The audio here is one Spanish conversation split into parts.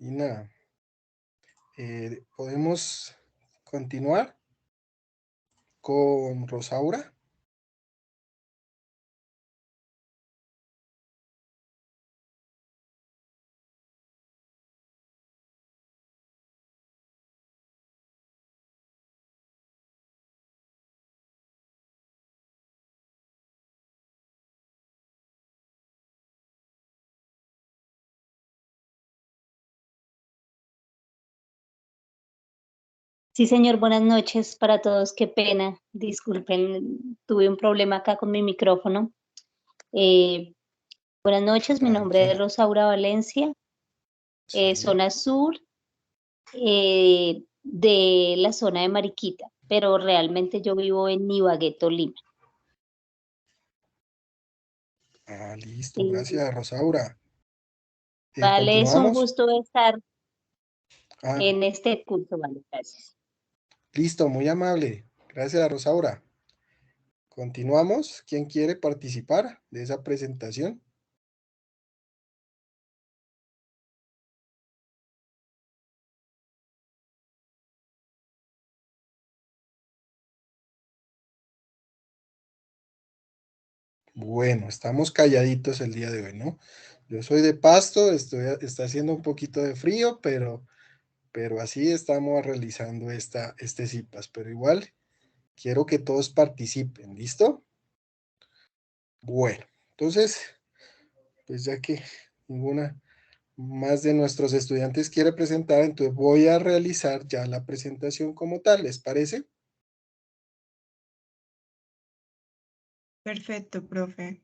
Lina, ¿podemos continuar con Rosaura? Sí, señor, buenas noches para todos. Qué pena, disculpen, tuve un problema acá con mi micrófono. Eh, Buenas noches, mi nombre es Tranquila. Rosaura Valencia, Sí. zona sur de la zona de Mariquita, pero realmente yo vivo en Ibagué, Tolima. Listo, Eh, gracias, Rosaura. vale, es un ¿Continuamos? gusto estar Ah, en este curso, vale, gracias. listo, muy amable. Gracias, Rosaura. ¿Continuamos? ¿Quién quiere participar de esa presentación? Bueno, estamos calladitos el día de hoy, ¿no? Yo soy de Pasto, está haciendo un poquito de frío, pero así estamos realizando este CIPAS, pero igual quiero que todos participen, ¿listo? Bueno, entonces, pues ya que ninguna más de nuestros estudiantes quiere presentar, entonces voy a realizar ya la presentación como tal, ¿les parece? Perfecto, profe.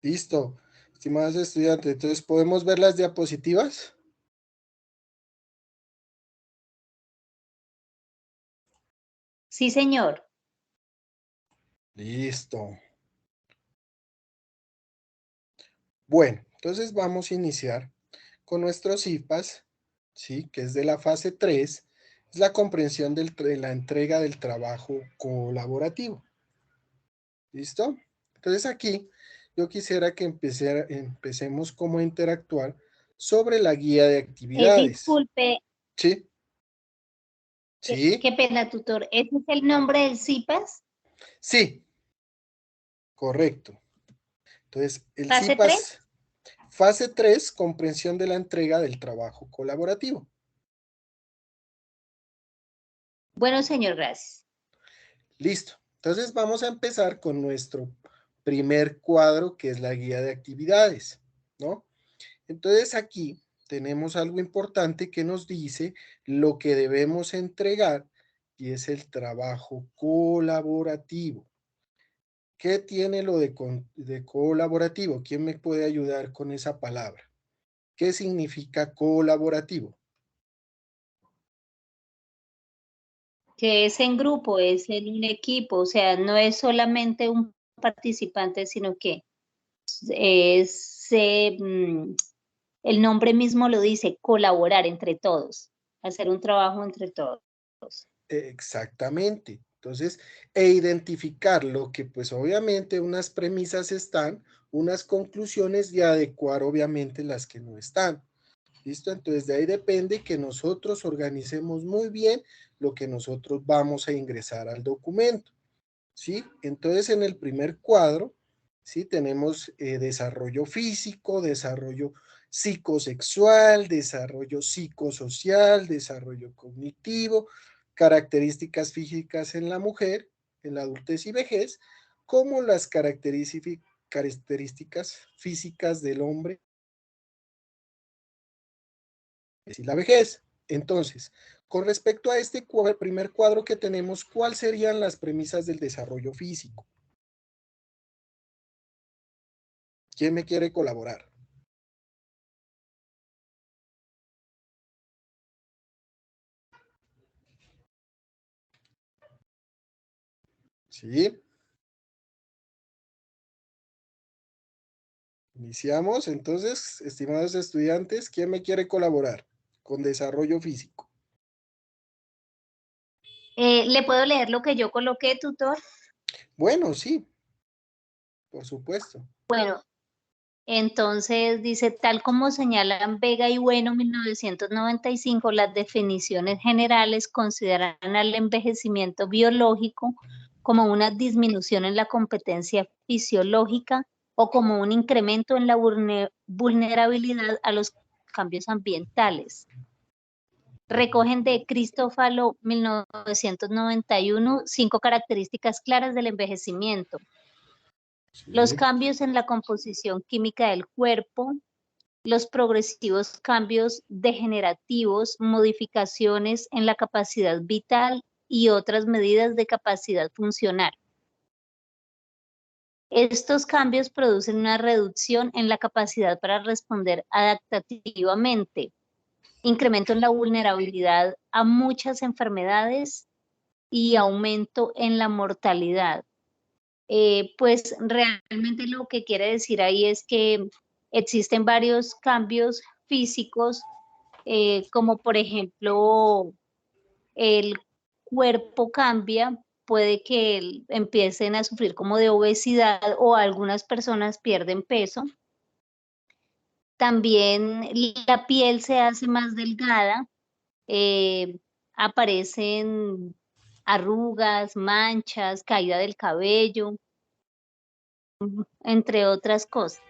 Listo, estimados estudiantes, entonces podemos ver las diapositivas. Sí, señor. Listo. Bueno, entonces vamos a iniciar con nuestros IPAs, ¿sí? Que es de la fase 3, es la comprensión de la entrega del trabajo colaborativo. ¿Listo? Entonces aquí yo quisiera que empecemos como a interactuar sobre la guía de actividades. Disculpe, ¿Sí? ¿Sí? qué pena, tutor. ¿Ese es el nombre del CIPAS? Sí, correcto. Entonces, el ¿Fase 3? CIPAS, fase 3, comprensión de la entrega del trabajo colaborativo. Bueno, señor, gracias. Listo. Entonces vamos a empezar con nuestro primer cuadro, que es la guía de actividades, ¿no? Entonces aquí tenemos algo importante que nos dice lo que debemos entregar y es el trabajo colaborativo. ¿Qué tiene lo de colaborativo? ¿Quién me puede ayudar con esa palabra? ¿Qué significa colaborativo? Que es en grupo, es en un equipo, o sea, no es solamente un participante, sino que es, el nombre mismo lo dice, colaborar entre todos, hacer un trabajo entre todos. Exactamente. Entonces, identificar lo que pues obviamente unas premisas están, unas conclusiones y adecuar obviamente las que no están. ¿Listo? Entonces de ahí depende que nosotros organicemos muy bien lo que nosotros vamos a ingresar al documento. ¿Sí? Entonces en el primer cuadro, ¿sí? Tenemos desarrollo físico, desarrollo psicosexual, desarrollo psicosocial, desarrollo cognitivo, características físicas en la mujer, en la adultez y vejez, como las características físicas del hombre y la vejez. Entonces, con respecto a este primer cuadro que tenemos, ¿cuáles serían las premisas del desarrollo físico? ¿Quién me quiere colaborar? ¿Sí? Iniciamos. Entonces, estimados estudiantes, ¿quién me quiere colaborar con desarrollo físico? ¿Le puedo leer lo que yo coloqué, tutor? Bueno, sí, por supuesto. Bueno, entonces dice, tal como señalan Vega y Bueno, 1995, las definiciones generales consideran al envejecimiento biológico como una disminución en la competencia fisiológica o como un incremento en la vulnerabilidad a los cambios ambientales. Recogen de Cristófalo 1991 5 características claras del envejecimiento. Los Sí. cambios en la composición química del cuerpo, los progresivos cambios degenerativos, modificaciones en la capacidad vital y otras medidas de capacidad funcional. Estos cambios producen una reducción en la capacidad para responder adaptativamente, incremento en la vulnerabilidad a muchas enfermedades y aumento en la mortalidad. Pues realmente lo que quiere decir ahí es que existen varios cambios físicos, como por ejemplo el cuerpo cambia, puede que empiecen a sufrir como de obesidad o algunas personas pierden peso. También la piel se hace más delgada, eh, aparecen arrugas, manchas, caída del cabello, entre otras cosas.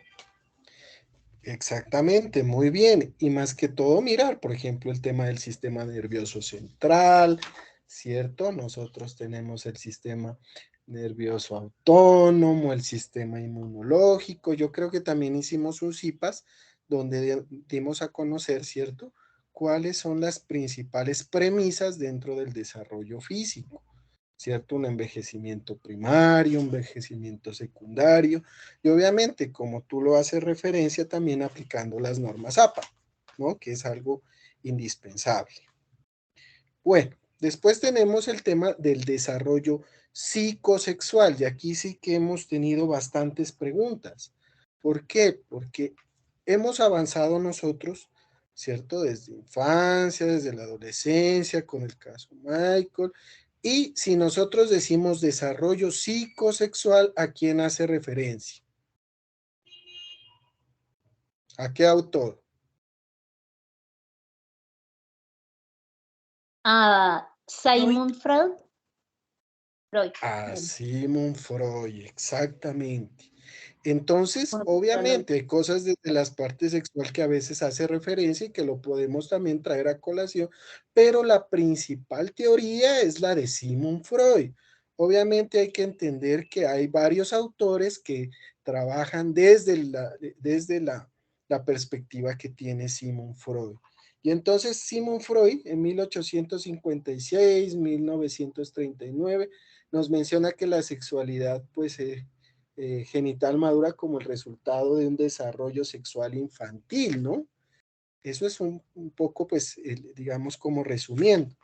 Exactamente, muy bien. Y más que todo mirar, por ejemplo, el tema del sistema nervioso central, ¿cierto? Nosotros tenemos el sistema nervioso autónomo, el sistema inmunológico. Yo creo que también hicimos un CIPAS donde dimos a conocer, ¿cierto? Cuáles son las principales premisas dentro del desarrollo físico. ¿Cierto? Un envejecimiento primario, un envejecimiento secundario, y obviamente, como tú lo haces referencia, también aplicando las normas APA, ¿no? Que es algo indispensable. Bueno, después tenemos el tema del desarrollo psicosexual, y aquí sí que hemos tenido bastantes preguntas. ¿Por qué? Porque hemos avanzado nosotros, ¿cierto? Desde infancia, desde la adolescencia, con el caso Michael. Y si nosotros decimos desarrollo psicosexual, ¿a quién hace referencia? ¿A qué autor? A Sigmund Freud. A Sigmund Freud, exactamente. Entonces, obviamente, hay cosas de las partes sexual que a veces hace referencia y que lo podemos también traer a colación, pero la principal teoría es la de Sigmund Freud. Obviamente hay que entender que hay varios autores que trabajan desde la perspectiva que tiene Sigmund Freud. Y entonces Sigmund Freud en 1856, 1939, nos menciona que la sexualidad pues genital madura como el resultado de un desarrollo sexual infantil, ¿no? Eso es un poco, pues, digamos, como resumiendo,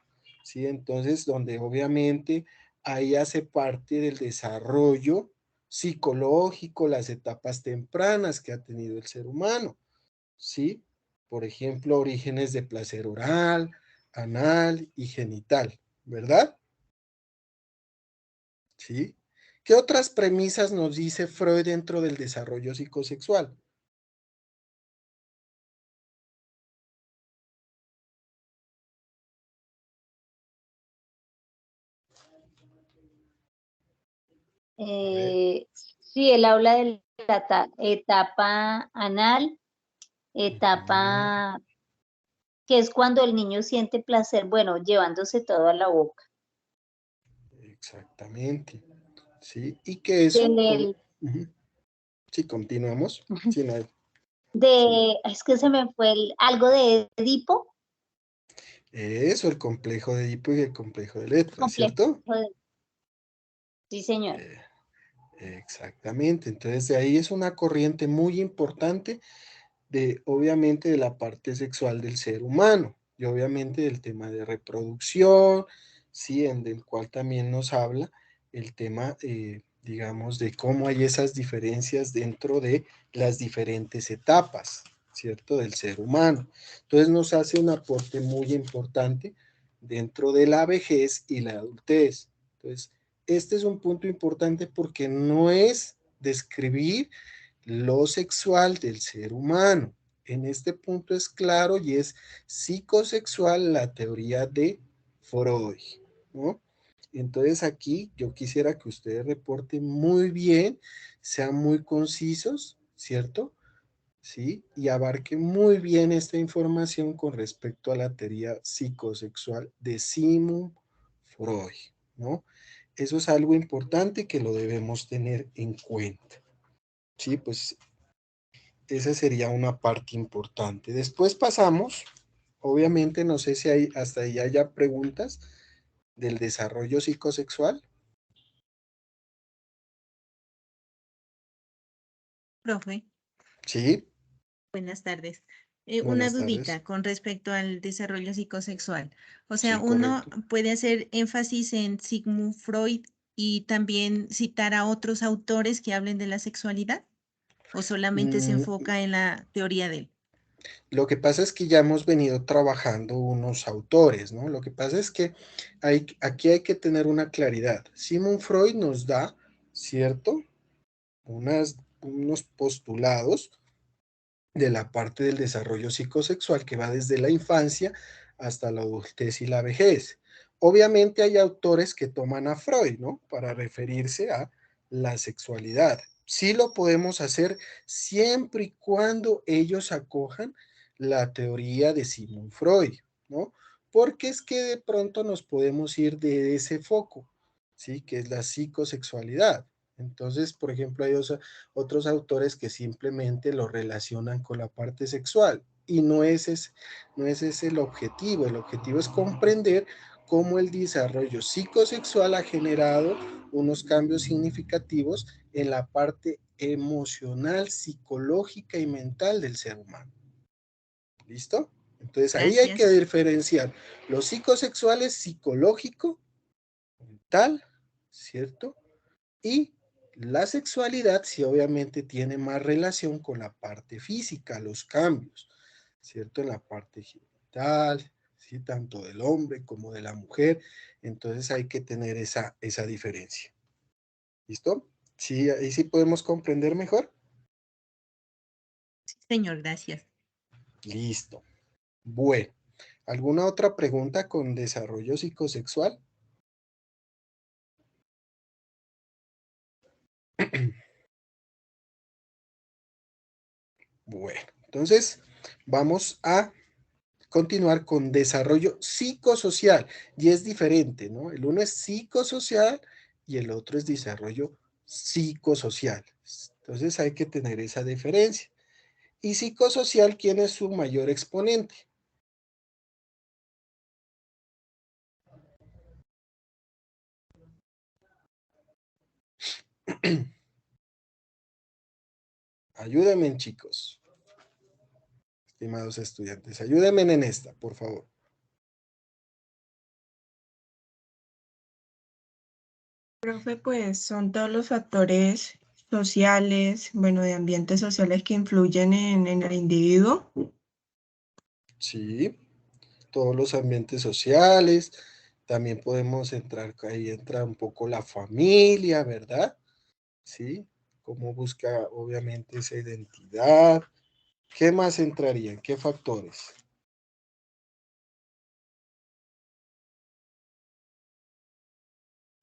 ¿sí? Entonces, donde obviamente ahí hace parte del desarrollo psicológico, las etapas tempranas que ha tenido el ser humano, ¿sí? Por ejemplo, orígenes de placer oral, anal y genital, ¿verdad? ¿Sí? ¿Qué otras premisas nos dice Freud dentro del desarrollo psicosexual? A ver. Sí, él habla de la etapa anal, Ujú, etapa que es cuando el niño siente placer, bueno, llevándose todo a la boca. exactamente. ¿Sí? Y que eso, En el, ujú. Sí, continuamos. Sí, no, Es que se me fue algo de Edipo. eso, el complejo de Edipo y el complejo de Electra, Complejo. ¿cierto? Sí, señor. Exactamente. Entonces, de ahí es una corriente muy importante de, obviamente, de la parte sexual del ser humano y obviamente del tema de reproducción, sí, en el cual también nos habla el tema, digamos, de cómo hay esas diferencias dentro de las diferentes etapas, ¿cierto?, del ser humano. Entonces nos hace un aporte muy importante dentro de la vejez y la adultez. Entonces, este es un punto importante porque no es describir lo sexual del ser humano. En este punto es claro y es psicosexual la teoría de Freud, ¿no? Entonces aquí yo quisiera que ustedes reporten muy bien, sean muy concisos, ¿cierto? ¿Sí? Y abarquen muy bien esta información con respecto a la teoría psicosexual de Sigmund Freud, ¿no? Eso es algo importante que lo debemos tener en cuenta. Sí, pues esa sería una parte importante. Después pasamos, obviamente, no sé si hay hasta ahí haya preguntas del desarrollo psicosexual. Profe, Sí, buenas tardes. Una buenas tardes. dudita con respecto al desarrollo psicosexual. O sea, Sí, uno correcto. puede hacer énfasis en Sigmund Freud y también citar a otros autores que hablen de la sexualidad, o solamente se Mm, enfoca en la teoría de él. lo que pasa es que ya hemos venido trabajando unos autores, ¿no? Lo que pasa es que aquí hay que tener una claridad. Sigmund Freud nos da, ¿cierto? Unos postulados de la parte del desarrollo psicosexual que va desde la infancia hasta la adultez y la vejez. Obviamente hay autores que toman a Freud, ¿no? Para referirse a la sexualidad. Sí lo podemos hacer siempre y cuando ellos acojan la teoría de Sigmund Freud, ¿no? Porque es que de pronto nos podemos ir de ese foco, ¿sí? Que es la psicosexualidad. Entonces, por ejemplo, hay otros autores que simplemente lo relacionan con la parte sexual y no es ese el objetivo es comprender cómo el desarrollo psicosexual ha generado unos cambios significativos en la parte emocional, psicológica y mental del ser humano. ¿Listo? Entonces ahí hay que Gracias. diferenciar lo psicosexual es psicológico, mental, ¿cierto? Y la sexualidad sí obviamente tiene más relación con la parte física, los cambios, ¿cierto? En la parte genital, ¿sí? Tanto del hombre como de la mujer. Entonces hay que tener esa diferencia. ¿Listo? Sí, ahí sí podemos comprender mejor. Sí, señor, gracias. Listo. Bueno, ¿alguna otra pregunta con desarrollo psicosexual? Bueno, entonces vamos a continuar con desarrollo psicosocial y es diferente, ¿no? El uno es psicosocial y el otro es desarrollo psicosocial. Entonces hay que tener esa diferencia. Y psicosocial, ¿quién es su mayor exponente? Ayúdenme, chicos, estimados estudiantes, ayúdenme en esta, por favor. Profe, pues son todos los factores sociales, bueno, de ambientes sociales que influyen en el individuo. Sí, todos los ambientes sociales, también podemos entrar, ahí entra un poco la familia, ¿verdad? Sí, cómo busca obviamente esa identidad. ¿Qué más entrarían? ¿Qué factores?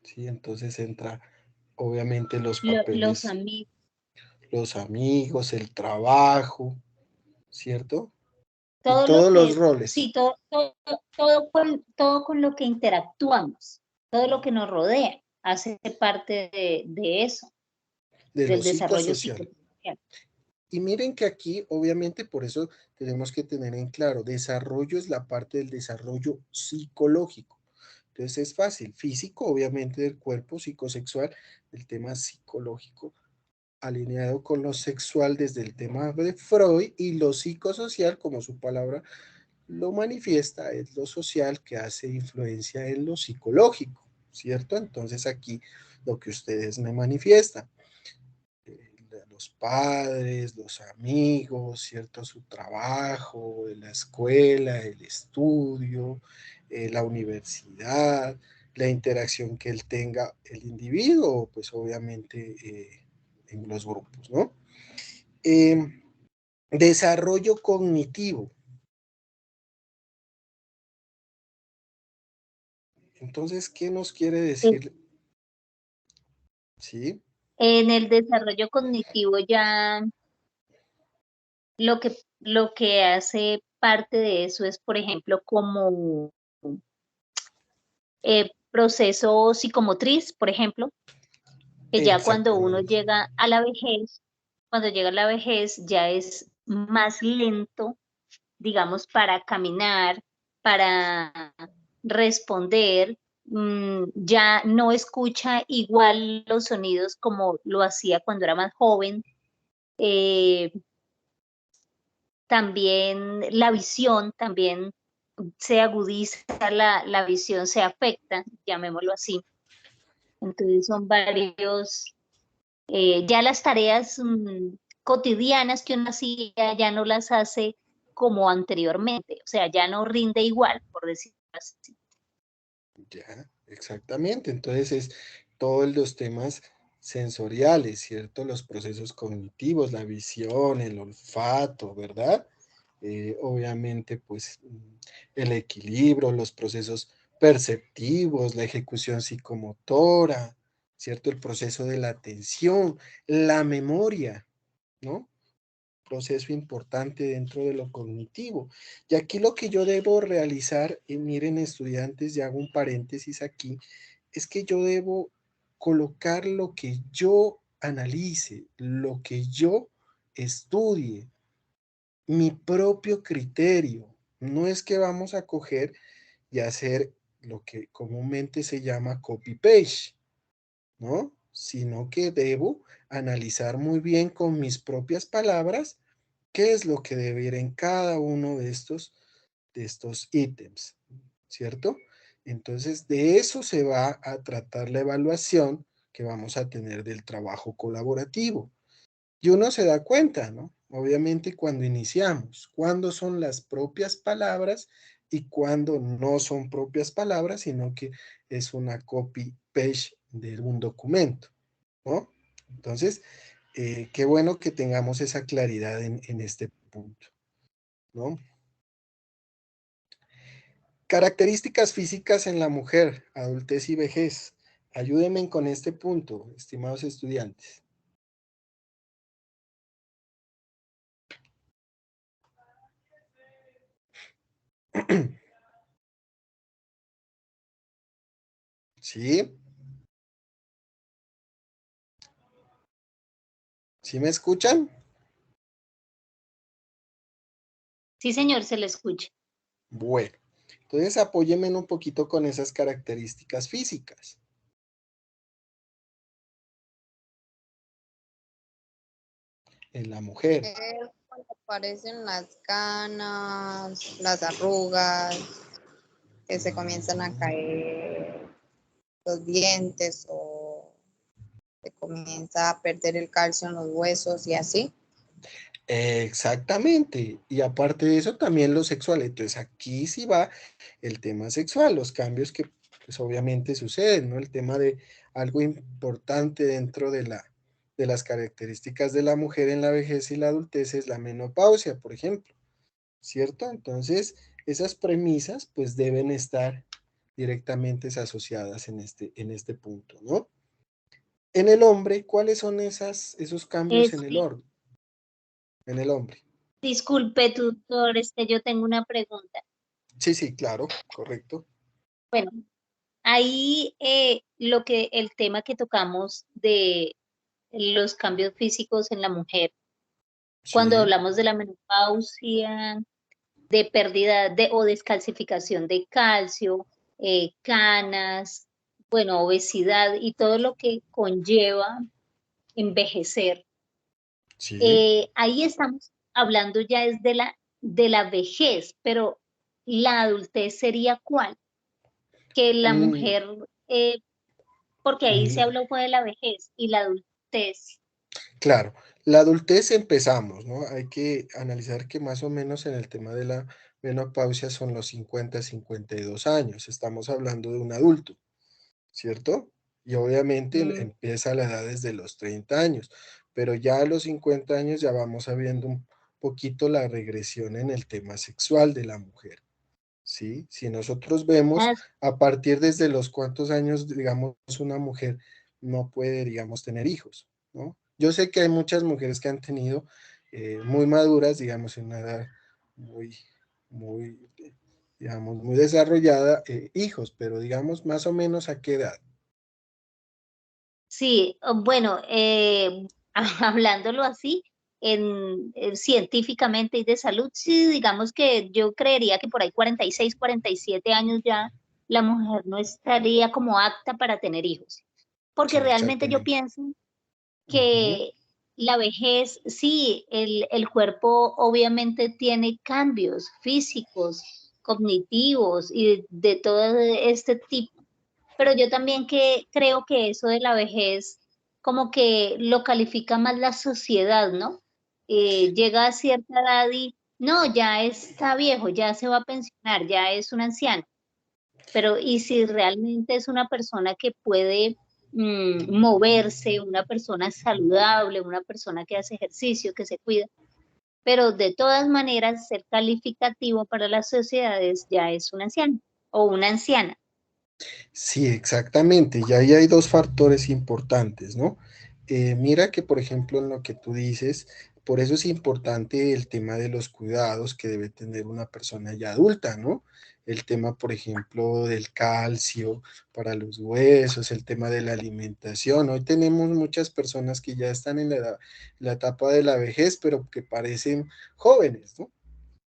Sí, entonces entra obviamente los Los papeles, amigos, los amigos, el trabajo, ¿cierto? Y todo lo todos los que, roles sí, todo con lo que interactuamos, todo lo que nos rodea, hace parte de eso, de lo del desarrollo psicosocial. psicológico. social. Y miren que aquí, obviamente, por eso tenemos que tener en claro, desarrollo es la parte del desarrollo psicológico. Entonces es fácil, físico, obviamente, del cuerpo, psicosexual, el tema psicológico, alineado con lo sexual desde el tema de Freud, y lo psicosocial, como su palabra lo manifiesta, es lo social que hace influencia en lo psicológico, ¿cierto? Entonces aquí lo que ustedes me manifiestan, los padres, los amigos, ¿cierto? Su trabajo, la escuela, el estudio, la universidad, la interacción que él tenga el individuo, pues obviamente en los grupos, ¿no? Desarrollo cognitivo. Entonces, ¿qué nos quiere decir? ¿Sí? En el desarrollo cognitivo ya lo que hace parte de eso es, por ejemplo, como proceso psicomotriz, por ejemplo, que ya cuando uno Exactamente. llega a la vejez, cuando llega a la vejez ya es más lento, digamos, para caminar, para responder, ya no escucha igual los sonidos como lo hacía cuando era más joven. eh, También la visión, también se agudiza la visión, se afecta, llamémoslo así. Entonces son varios, ya las tareas cotidianas que uno hacía ya no las hace como anteriormente, o sea, ya no rinde igual, por decirlo así. Ya, exactamente. Entonces es todos los temas sensoriales, ¿cierto? Los procesos cognitivos, la visión, el olfato, ¿verdad? Obviamente, pues el equilibrio, los procesos perceptivos, la ejecución psicomotora, ¿cierto? El proceso de la atención, la memoria, ¿no? Proceso importante dentro de lo cognitivo. Y aquí lo que yo debo realizar, y miren estudiantes, y hago un paréntesis aquí, es que yo debo colocar lo que yo analice, lo que yo estudie, mi propio criterio. No es que vamos a coger y hacer lo que comúnmente se llama copy-paste, ¿no? Sino que debo analizar muy bien con mis propias palabras qué es lo que debe ir en cada uno de estos ítems, ¿cierto? Entonces, de eso se va a tratar la evaluación que vamos a tener del trabajo colaborativo. Y uno se da cuenta, ¿no? Obviamente cuando iniciamos, cuándo son las propias palabras y cuándo no son propias palabras, sino que es una copy-paste de un documento, ¿no? Entonces, qué bueno que tengamos esa claridad en este punto, ¿no? Características físicas en la mujer, adultez y vejez. Ayúdenme con este punto, estimados estudiantes. ¿Sí? ¿Sí me escuchan? Sí, señor, se le escucha. Bueno, entonces apóyeme un poquito con esas características físicas. En la mujer. Es cuando aparecen las canas, las arrugas, que se comienzan a caer los dientes o se comienza a perder el calcio en los huesos y así. Exactamente. Y aparte de eso, también lo sexual. Entonces aquí sí va el tema sexual, los cambios que pues obviamente suceden, ¿no? El tema de algo importante dentro de las características de la mujer en la vejez y la adultez es la menopausia, por ejemplo, ¿cierto? Entonces, esas premisas pues deben estar directamente asociadas en este punto, ¿no? En el hombre, ¿cuáles son esos cambios en el Sí, orden? En el hombre. disculpe, tutor, yo tengo una pregunta. Sí, sí, claro, correcto. Bueno, ahí el tema que tocamos los cambios físicos en la mujer. Cuando Sí, hablamos de la menopausia, de pérdida o descalcificación de calcio, canas, bueno, obesidad y todo lo que conlleva envejecer. sí. Ahí estamos hablando ya es de la vejez, pero la adultez sería ¿cuál? Que la Mm, mujer, eh, porque ahí se mm, habló fue de la vejez y la adultez. claro, la adultez empezamos, ¿no? Hay que analizar que más o menos en el tema de la menopausia son los 50, 52 años. Estamos hablando de un adulto, ¿cierto? Y obviamente Mm, empieza la edad desde los 30 años, pero ya a los 50 años ya vamos viendo un poquito la regresión en el tema sexual de la mujer, ¿sí? Si nosotros vemos ah, a partir desde los cuántos años, digamos, una mujer no puede, digamos, tener hijos, ¿no? Yo sé que hay muchas mujeres que han tenido muy maduras, digamos, en una edad muy, muy, digamos, muy desarrollada, hijos, pero digamos, más o menos a qué edad. sí, bueno, hablándolo así, científicamente y de salud, sí, digamos que yo creería que por ahí 46, 47 años ya la mujer no estaría como apta para tener hijos, porque Sí, realmente yo exactamente. pienso Ujú. que la vejez, sí, el cuerpo obviamente tiene cambios físicos, cognitivos y de todo este tipo, pero yo también que creo que eso de la vejez como que lo califica más la sociedad, ¿no? Llega a cierta edad y no, ya está viejo, ya se va a pensionar, ya es un anciano, pero ¿y si realmente es una persona que puede moverse, una persona saludable, una persona que hace ejercicio, que se cuida? Pero de todas maneras, ser calificativo para las sociedades ya es un anciano o una anciana. Sí, exactamente. Y ahí hay dos factores importantes, ¿no? Mira que, por ejemplo, en lo que tú dices, por eso es importante el tema de los cuidados que debe tener una persona ya adulta, ¿no? El tema, por ejemplo, del calcio para los huesos, el tema de la alimentación. Hoy tenemos muchas personas que ya están en la etapa de la vejez, pero que parecen jóvenes, ¿no?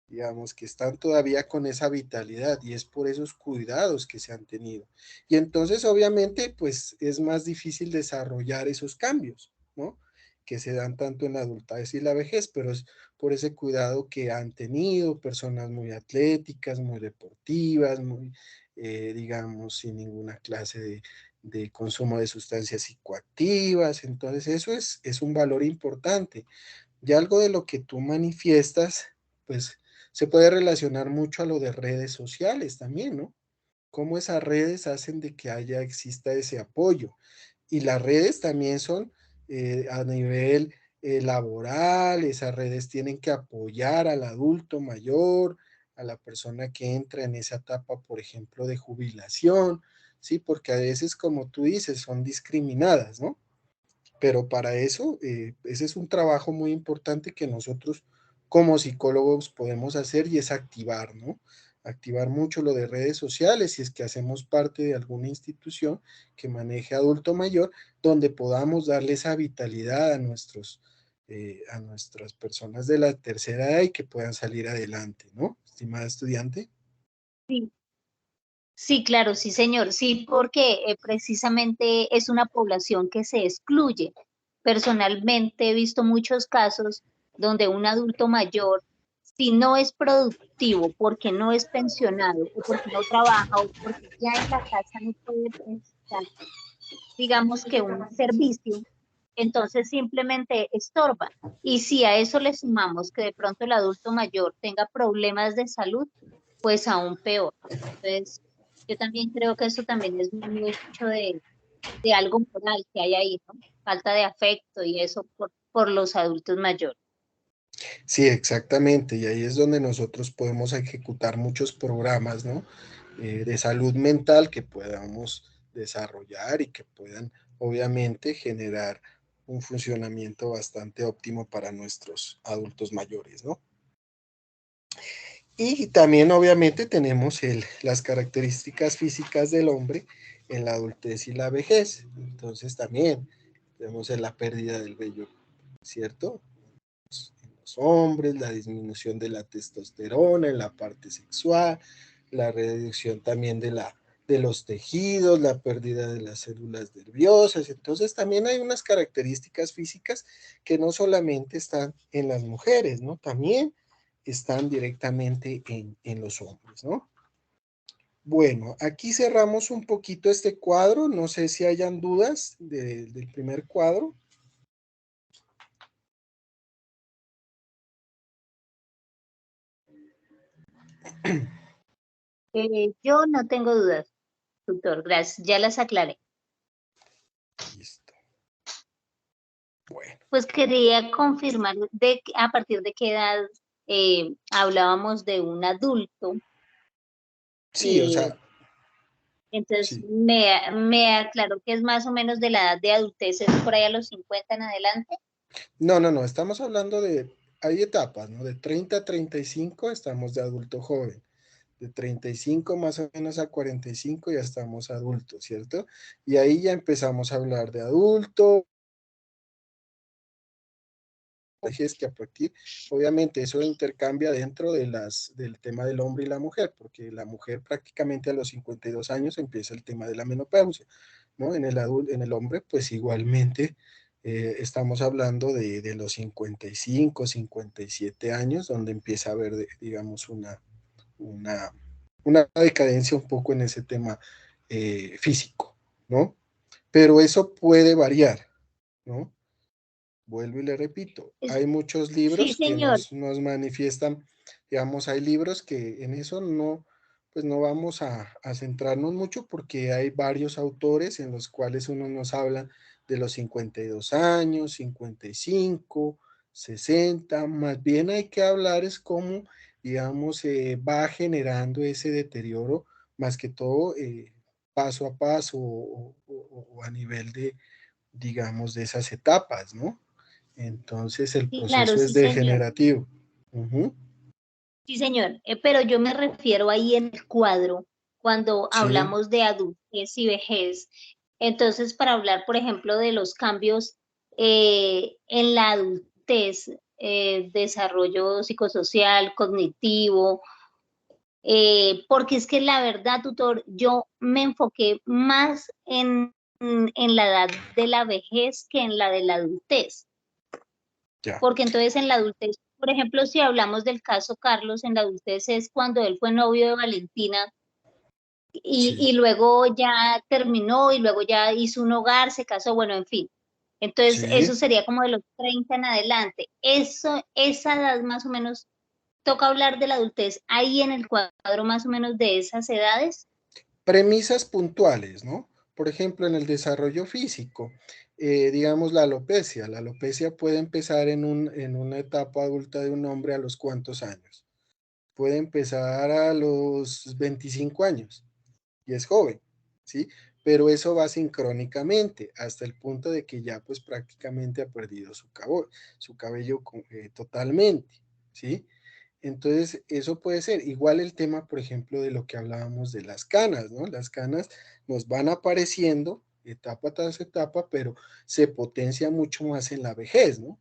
Digamos, que están todavía con esa vitalidad y es por esos cuidados que se han tenido. Y entonces, obviamente, pues es más difícil desarrollar esos cambios, ¿no? Que se dan tanto en la adultez y la vejez, pero es por ese cuidado que han tenido personas muy atléticas, muy deportivas, muy, digamos, sin ninguna clase de consumo de sustancias psicoactivas. Entonces, eso es un valor importante. Y algo de lo que tú manifiestas, pues se puede relacionar mucho a lo de redes sociales también, ¿no? Cómo esas redes hacen de que exista ese apoyo. Y las redes también son a nivel laboral, esas redes tienen que apoyar al adulto mayor, a la persona que entra en esa etapa, por ejemplo, de jubilación, ¿sí? Porque a veces, como tú dices, son discriminadas, ¿no? Pero para eso, ese es un trabajo muy importante que nosotros como psicólogos podemos hacer y es activar, ¿no? Activar mucho lo de redes sociales si es que hacemos parte de alguna institución que maneje adulto mayor, donde podamos darle esa vitalidad a nuestras personas de la tercera edad y que puedan salir adelante, ¿no? Estimada estudiante. Sí. Sí, claro, sí, señor. Sí, porque precisamente es una población que se excluye. Personalmente he visto muchos casos donde un adulto mayor, si no es productivo, porque no es pensionado, o porque no trabaja, o porque ya en la casa no puede prestar, digamos que un servicio, entonces simplemente estorba. Y si a eso le sumamos que de pronto el adulto mayor tenga problemas de salud, pues aún peor. Entonces, yo también creo que eso también es mucho de algo moral que hay ahí, ¿no? Falta de afecto y eso por los adultos mayores. Sí, exactamente. Y ahí es donde nosotros podemos ejecutar muchos programas, ¿no? De salud mental que podamos desarrollar y que puedan, obviamente, generar un funcionamiento bastante óptimo para nuestros adultos mayores, ¿no? Y también, obviamente, tenemos las características físicas del hombre en la adultez y la vejez. Entonces, también Vemos en la pérdida del vello, ¿cierto? En los hombres, la disminución de la testosterona en la parte sexual, la reducción también de los tejidos, la pérdida de las células nerviosas. Entonces también hay unas características físicas que no solamente están en las mujeres, ¿no? También están directamente en los hombres, ¿no? Bueno, aquí cerramos un poquito este cuadro. No sé si hayan dudas del primer cuadro. Yo no tengo dudas, doctor, gracias, ya las aclaré. Listo. Bueno. Pues quería confirmar a partir de qué edad hablábamos de un adulto. Sí, o sea. Entonces Sí. me aclaró que es más o menos de la edad de adultez, es por ahí a los 50 en adelante. No, estamos hablando hay etapas, ¿no? De 30 a 35 estamos de adulto joven. De 35 más o menos a 45 ya estamos adultos, ¿cierto? Y ahí ya empezamos a hablar de adulto, es que a partir, obviamente eso intercambia dentro del tema del hombre y la mujer, porque la mujer prácticamente a los 52 años empieza el tema de la menopausia, ¿no? En el hombre, pues igualmente estamos hablando de los 55, 57 años, donde empieza a haber, digamos, una decadencia un poco en ese tema físico, ¿no? Pero eso puede variar, ¿no? Vuelvo y le repito, hay muchos Sí, libros que señor. nos manifiestan, digamos, hay libros que en eso no, pues no vamos a centrarnos mucho porque hay varios autores en los cuales uno nos habla de los 52 años, 55, 60, más bien hay que hablar es cómo, digamos, va generando ese deterioro, más que todo paso a paso o a nivel de, digamos, de esas etapas, ¿no? Entonces el Sí, claro, proceso es sí, señor. degenerativo. Uh-huh. Sí, señor, pero yo me refiero ahí en el cuadro, cuando Sí, hablamos de adultez y vejez. Entonces, para hablar, por ejemplo, de los cambios en la adultez, desarrollo psicosocial, cognitivo, porque es que la verdad, tutor, yo me enfoqué más en la edad de la vejez que en la de la adultez. ya. Porque entonces en la adultez, por ejemplo, si hablamos del caso Carlos, en la adultez es cuando él fue novio de Valentina y Sí, luego ya terminó y luego ya hizo un hogar, se casó, bueno, en fin. Entonces, eso sí. sería como de los 30 en adelante. Esa edad más o menos, toca hablar de la adultez ahí en el cuadro más o menos de esas edades. Premisas puntuales, ¿no? Por ejemplo, en el desarrollo físico, digamos la alopecia. La alopecia puede empezar en una etapa adulta de un hombre a los cuántos años. Puede empezar a los 25 años y es joven, ¿sí? Pero eso va sincrónicamente hasta el punto de que ya pues prácticamente ha perdido su cabello totalmente, ¿sí? Entonces, eso puede ser. Igual el tema, por ejemplo, de lo que hablábamos de las canas, ¿no? Las canas nos van apareciendo etapa tras etapa, pero se potencia mucho más en la vejez, ¿no?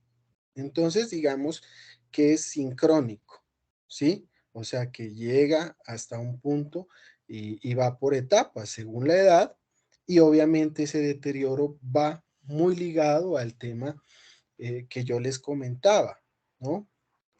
Entonces, digamos que es sincrónico, ¿sí? O sea, que llega hasta un punto y va por etapas según la edad y obviamente ese deterioro va muy ligado al tema que yo les comentaba, ¿no?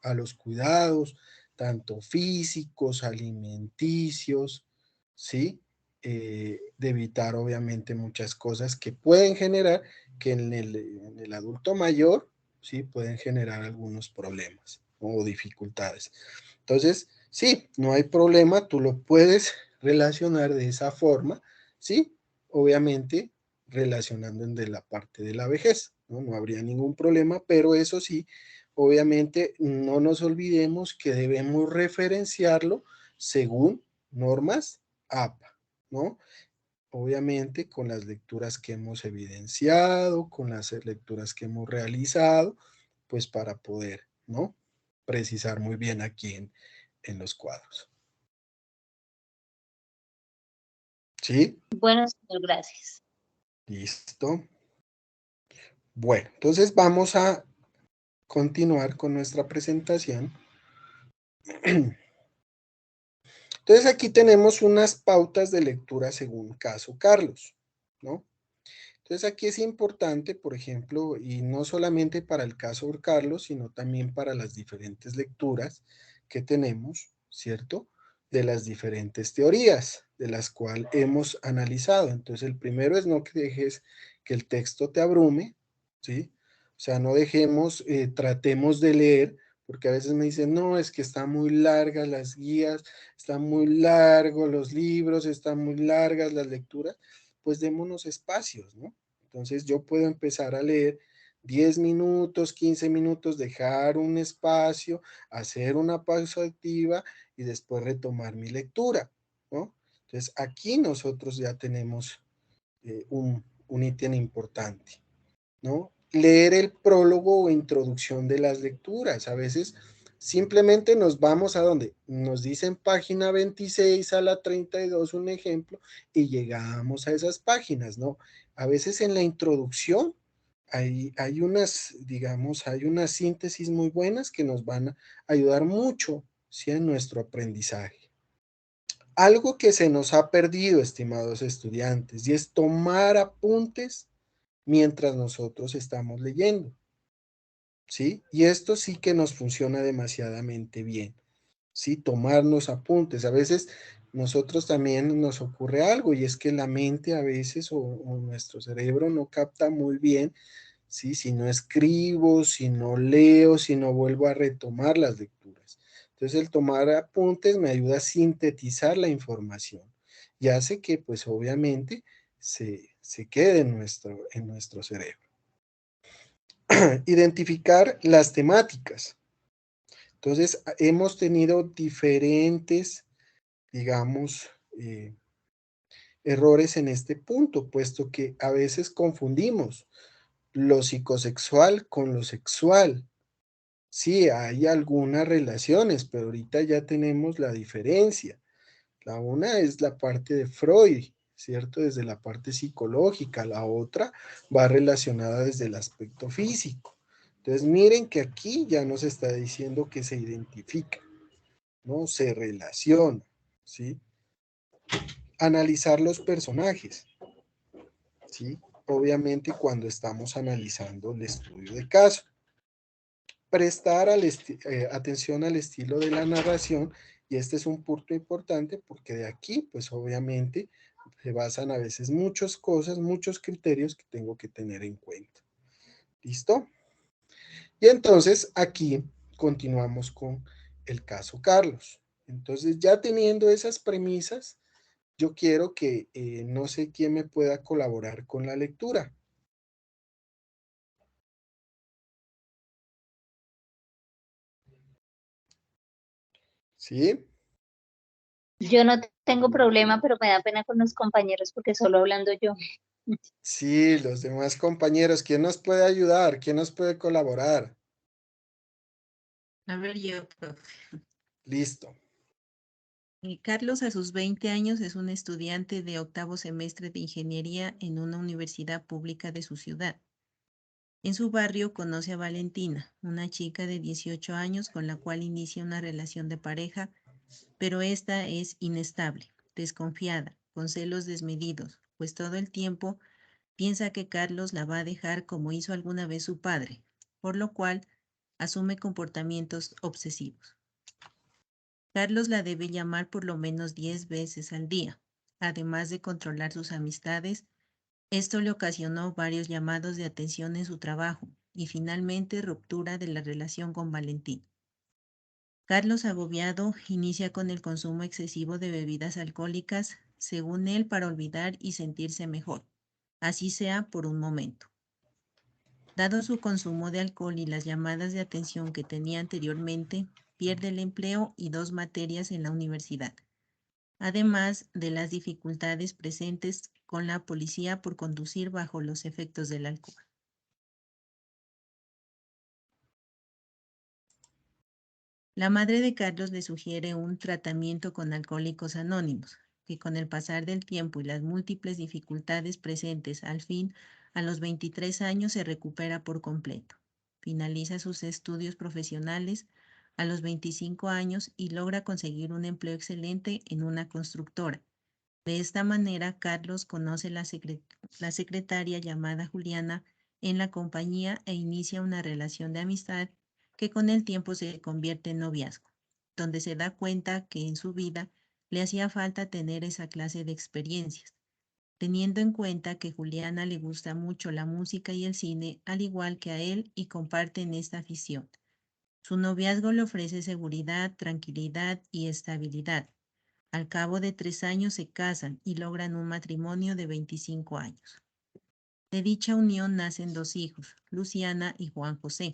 A los cuidados, tanto físicos, alimenticios, ¿sí? De evitar obviamente muchas cosas que pueden generar que en el adulto mayor, ¿sí? Pueden generar algunos problemas o dificultades. Entonces, sí, no hay problema, tú lo puedes relacionar de esa forma, ¿sí? Obviamente relacionando de la parte de la vejez, ¿no? No habría ningún problema, pero eso sí, obviamente no nos olvidemos que debemos referenciarlo según normas APA, ¿no? Obviamente con las lecturas que hemos evidenciado, con las lecturas que hemos realizado, pues para poder, ¿no? Precisar muy bien aquí en los cuadros. ¿Sí? Bueno, señor, gracias. Listo. Bueno, entonces vamos a continuar con nuestra presentación. Entonces aquí tenemos unas pautas de lectura según caso Carlos, ¿no? Entonces aquí es importante, por ejemplo, y no solamente para el caso Carlos, sino también para las diferentes lecturas que tenemos, ¿cierto? De las diferentes teorías de las cuales hemos analizado. Entonces el primero es no que dejes que el texto te abrume, ¿sí? O sea, no dejemos, tratemos de leer, porque a veces me dicen, no, es que están muy largas las guías, están muy largos los libros, están muy largas las lecturas, pues démonos espacios, ¿no? Entonces yo puedo empezar a leer 10 minutos, 15 minutos, dejar un espacio, hacer una pausa activa y después retomar mi lectura, ¿no? Entonces aquí nosotros ya tenemos un ítem importante, ¿no? Leer el prólogo o introducción de las lecturas. A veces simplemente nos vamos a donde nos dicen página 26 a la 32, un ejemplo, y llegamos a esas páginas, ¿no? A veces en la introducción hay unas, digamos, hay unas síntesis muy buenas que nos van a ayudar mucho, ¿sí? En nuestro aprendizaje. Algo que se nos ha perdido, estimados estudiantes, y es tomar apuntes mientras nosotros estamos leyendo, ¿sí? Y esto sí que nos funciona demasiadamente bien, ¿sí? Tomarnos apuntes. A veces nosotros también nos ocurre algo y es que la mente a veces o nuestro cerebro no capta muy bien, ¿sí? Si no escribo, si no leo, si no vuelvo a retomar las lecturas. Entonces el tomar apuntes me ayuda a sintetizar la información y hace que pues obviamente se quede en nuestro cerebro. Identificar las temáticas. Entonces, hemos tenido diferentes, digamos, errores en este punto, puesto que a veces confundimos lo psicosexual con lo sexual. Sí, hay algunas relaciones, pero ahorita ya tenemos la diferencia. La una es la parte de Freud, ¿cierto? Desde la parte psicológica. La otra va relacionada desde el aspecto físico. Entonces, miren que aquí ya nos está diciendo que se identifica, ¿no? Se relaciona, ¿sí? Analizar los personajes, ¿sí? Obviamente cuando estamos analizando el estudio de caso. Prestar atención al estilo de la narración, y este es un punto importante porque de aquí, pues obviamente, se basan a veces muchas cosas, muchos criterios que tengo que tener en cuenta. ¿Listo? Y entonces aquí continuamos con el caso Carlos. Entonces ya teniendo esas premisas, yo quiero que no sé quién me pueda colaborar con la lectura. ¿Sí? Yo no tengo problema, pero me da pena con los compañeros porque solo hablando yo. Sí, los demás compañeros, ¿quién nos puede ayudar? ¿Quién nos puede colaborar? A ver, yo, profe. Listo. Carlos a sus 20 años es un estudiante de octavo semestre de ingeniería en una universidad pública de su ciudad. En su barrio conoce a Valentina, una chica de 18 años con la cual inicia una relación de pareja, pero esta es inestable, desconfiada, con celos desmedidos, pues todo el tiempo piensa que Carlos la va a dejar como hizo alguna vez su padre, por lo cual asume comportamientos obsesivos. Carlos la debe llamar por lo menos 10 veces al día, además de controlar sus amistades. Esto le ocasionó varios llamados de atención en su trabajo y finalmente ruptura de la relación con Valentín. Carlos, agobiado, inicia con el consumo excesivo de bebidas alcohólicas, según él, para olvidar y sentirse mejor, así sea por un momento. Dado su consumo de alcohol y las llamadas de atención que tenía anteriormente, pierde el empleo y 2 materias en la universidad, además de las dificultades presentes con la policía por conducir bajo los efectos del alcohol. La madre de Carlos le sugiere un tratamiento con Alcohólicos Anónimos, que con el pasar del tiempo y las múltiples dificultades presentes, al fin A los 23 años se recupera por completo. Finaliza sus estudios profesionales a los 25 años y logra conseguir un empleo excelente en una constructora. De esta manera, Carlos conoce la secretaria llamada Juliana en la compañía e inicia una relación de amistad que con el tiempo se convierte en noviazgo, donde se da cuenta que en su vida le hacía falta tener esa clase de experiencias, teniendo en cuenta que Juliana le gusta mucho la música y el cine, al igual que a él, y comparten esta afición. Su noviazgo le ofrece seguridad, tranquilidad y estabilidad. Al cabo de 3 años se casan y logran un matrimonio de 25 años. De dicha unión nacen 2 hijos, Luciana y Juan José,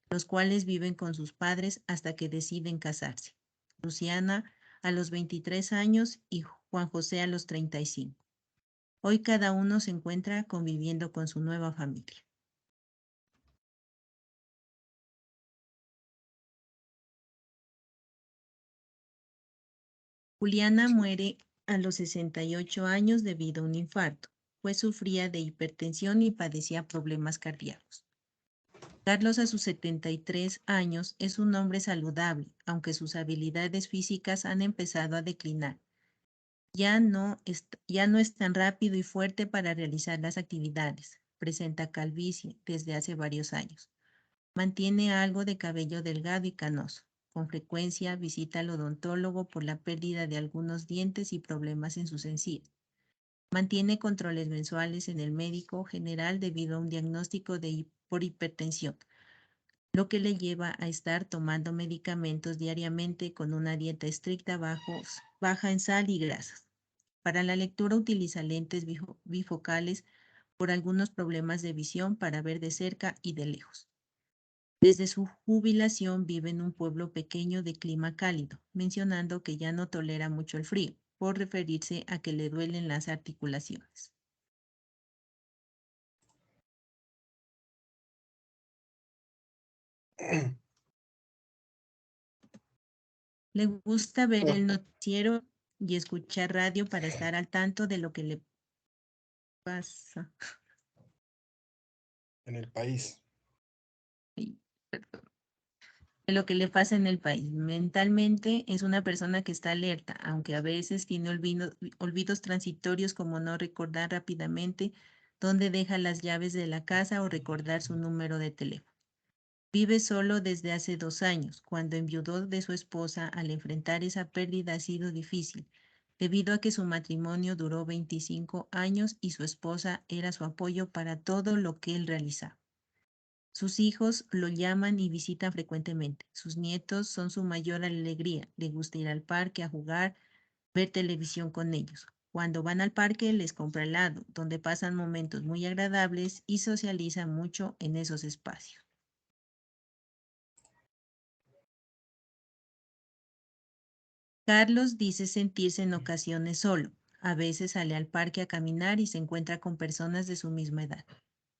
los cuales viven con sus padres hasta que deciden casarse. Luciana a los 23 años y Juan José a los 35. Hoy cada uno se encuentra conviviendo con su nueva familia. Juliana muere a los 68 años debido a un infarto, pues sufría de hipertensión y padecía problemas cardíacos. Carlos a sus 73 años es un hombre saludable, aunque sus habilidades físicas han empezado a declinar. Ya no es tan rápido y fuerte para realizar las actividades. Presenta calvicie desde hace varios años. Mantiene algo de cabello delgado y canoso. Con frecuencia visita al odontólogo por la pérdida de algunos dientes y problemas en sus encías. Mantiene controles mensuales en el médico general debido a un diagnóstico por hipertensión, lo que le lleva a estar tomando medicamentos diariamente con una dieta estricta baja en sal y grasas. Para la lectura utiliza lentes bifocales por algunos problemas de visión para ver de cerca y de lejos. Desde su jubilación vive en un pueblo pequeño de clima cálido, mencionando que ya no tolera mucho el frío, por referirse a que le duelen las articulaciones. Le gusta ver el noticiero y escuchar radio para estar al tanto de lo que le pasa en el país. de lo que le pasa en el país. Mentalmente es una persona que está alerta, aunque a veces tiene olvidos transitorios como no recordar rápidamente dónde deja las llaves de la casa o recordar su número de teléfono. Vive solo desde hace 2 años. Cuando enviudó de su esposa, al enfrentar esa pérdida ha sido difícil, debido a que su matrimonio duró 25 años y su esposa era su apoyo para todo lo que él realizaba. Sus hijos lo llaman y visitan frecuentemente. Sus nietos son su mayor alegría. Le gusta ir al parque a jugar, ver televisión con ellos. Cuando van al parque les compra helado, donde pasan momentos muy agradables y socializan mucho en esos espacios. Carlos dice sentirse en ocasiones solo. A veces sale al parque a caminar y se encuentra con personas de su misma edad,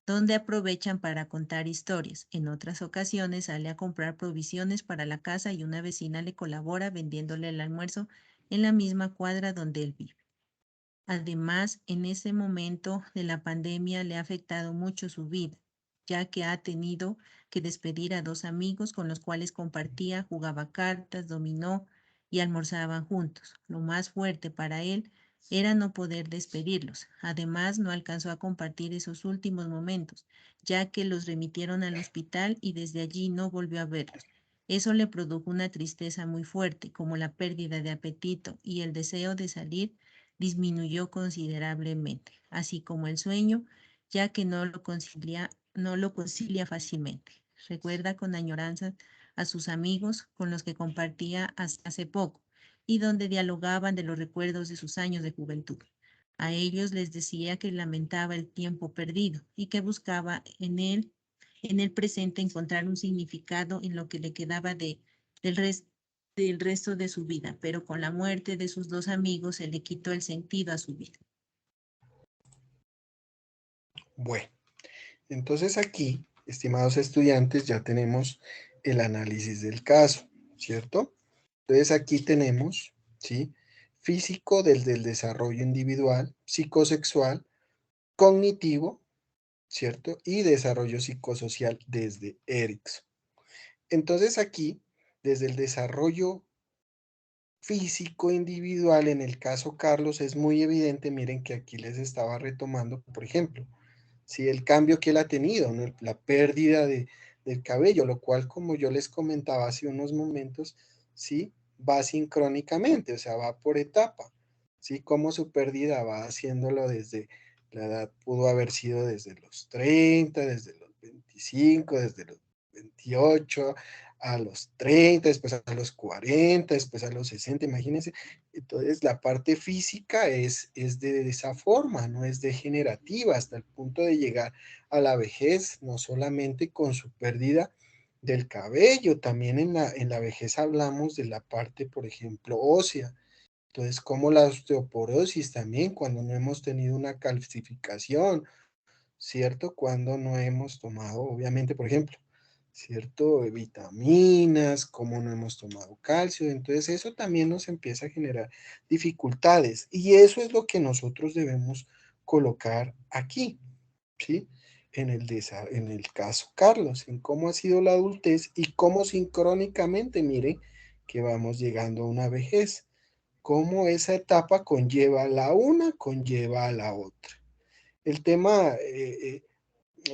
donde aprovechan para contar historias. En otras ocasiones sale a comprar provisiones para la casa y una vecina le colabora vendiéndole el almuerzo en la misma cuadra donde él vive. Además, en ese momento de la pandemia le ha afectado mucho su vida, ya que ha tenido que despedir a 2 amigos con los cuales compartía, jugaba cartas, dominó y almorzaban juntos. Lo más fuerte para él era no poder despedirlos. Además, no alcanzó a compartir esos últimos momentos, ya que los remitieron al hospital y desde allí no volvió a verlos. Eso le produjo una tristeza muy fuerte, como la pérdida de apetito y el deseo de salir disminuyó considerablemente, así como el sueño, ya que no lo concilia fácilmente. Recuerda con añoranza a sus amigos con los que compartía hasta hace poco y donde dialogaban de los recuerdos de sus años de juventud. A ellos les decía que lamentaba el tiempo perdido y que buscaba en el presente encontrar un significado en lo que le quedaba del resto de su vida, pero con la muerte de sus 2 amigos se le quitó el sentido a su vida. Bueno, entonces aquí, estimados estudiantes, ya tenemos el análisis del caso, ¿cierto? Entonces aquí tenemos, ¿sí? Físico desde el desarrollo individual, psicosexual, cognitivo, ¿cierto? Y desarrollo psicosocial desde Erikson. Entonces aquí, desde el desarrollo físico individual, en el caso Carlos, es muy evidente, miren que aquí les estaba retomando, por ejemplo, ¿sí? El cambio que él ha tenido, ¿no? La pérdida del cabello, lo cual, como yo les comentaba hace unos momentos, ¿sí? Va sincrónicamente, o sea, va por etapa, ¿sí? Como su pérdida va haciéndolo desde la edad, pudo haber sido desde los 30, desde los 25, desde los 28, a los 30, después a los 40, después a los 60, imagínense. Entonces, la parte física es de esa forma, no es degenerativa, hasta el punto de llegar a la vejez, no solamente con su pérdida del cabello, también en la vejez hablamos de la parte, por ejemplo, ósea. Entonces, como la osteoporosis también, cuando no hemos tenido una calcificación, ¿cierto? Cuando no hemos tomado, obviamente, por ejemplo, ¿cierto? Vitaminas, como no hemos tomado calcio, entonces eso también nos empieza a generar dificultades y eso es lo que nosotros debemos colocar aquí, ¿sí? En el caso Carlos, en cómo ha sido la adultez y cómo sincrónicamente, mire, que vamos llegando a una vejez, cómo esa etapa conlleva la una, conlleva a la otra. El tema,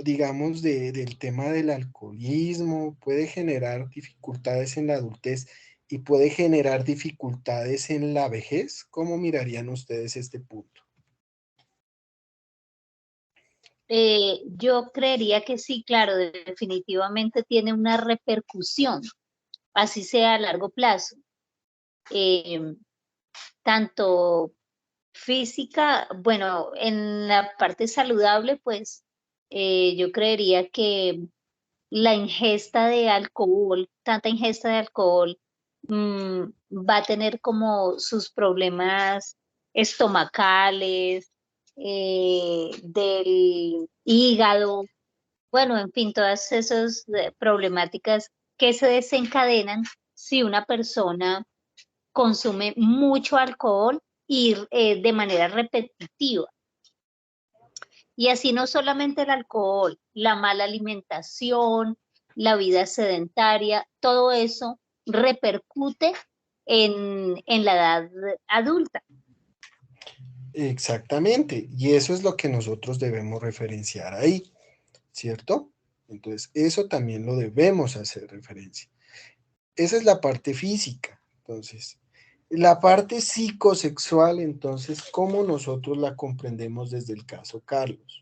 digamos, del tema del alcoholismo, puede generar dificultades en la adultez y puede generar dificultades en la vejez. ¿Cómo mirarían ustedes este punto? Yo creería que sí, claro, definitivamente tiene una repercusión, así sea a largo plazo, tanto física, bueno, en la parte saludable, pues yo creería que la ingesta de alcohol, tanta ingesta de alcohol, va a tener como sus problemas estomacales, del hígado, bueno, en fin, todas esas problemáticas que se desencadenan si una persona consume mucho alcohol y de manera repetitiva. Y así no solamente el alcohol, la mala alimentación, la vida sedentaria, todo eso repercute en la edad adulta. Exactamente, y eso es lo que nosotros debemos referenciar ahí, ¿cierto? Entonces, eso también lo debemos hacer referencia. Esa es la parte física. Entonces, la parte psicosexual, entonces, ¿cómo nosotros la comprendemos desde el caso Carlos?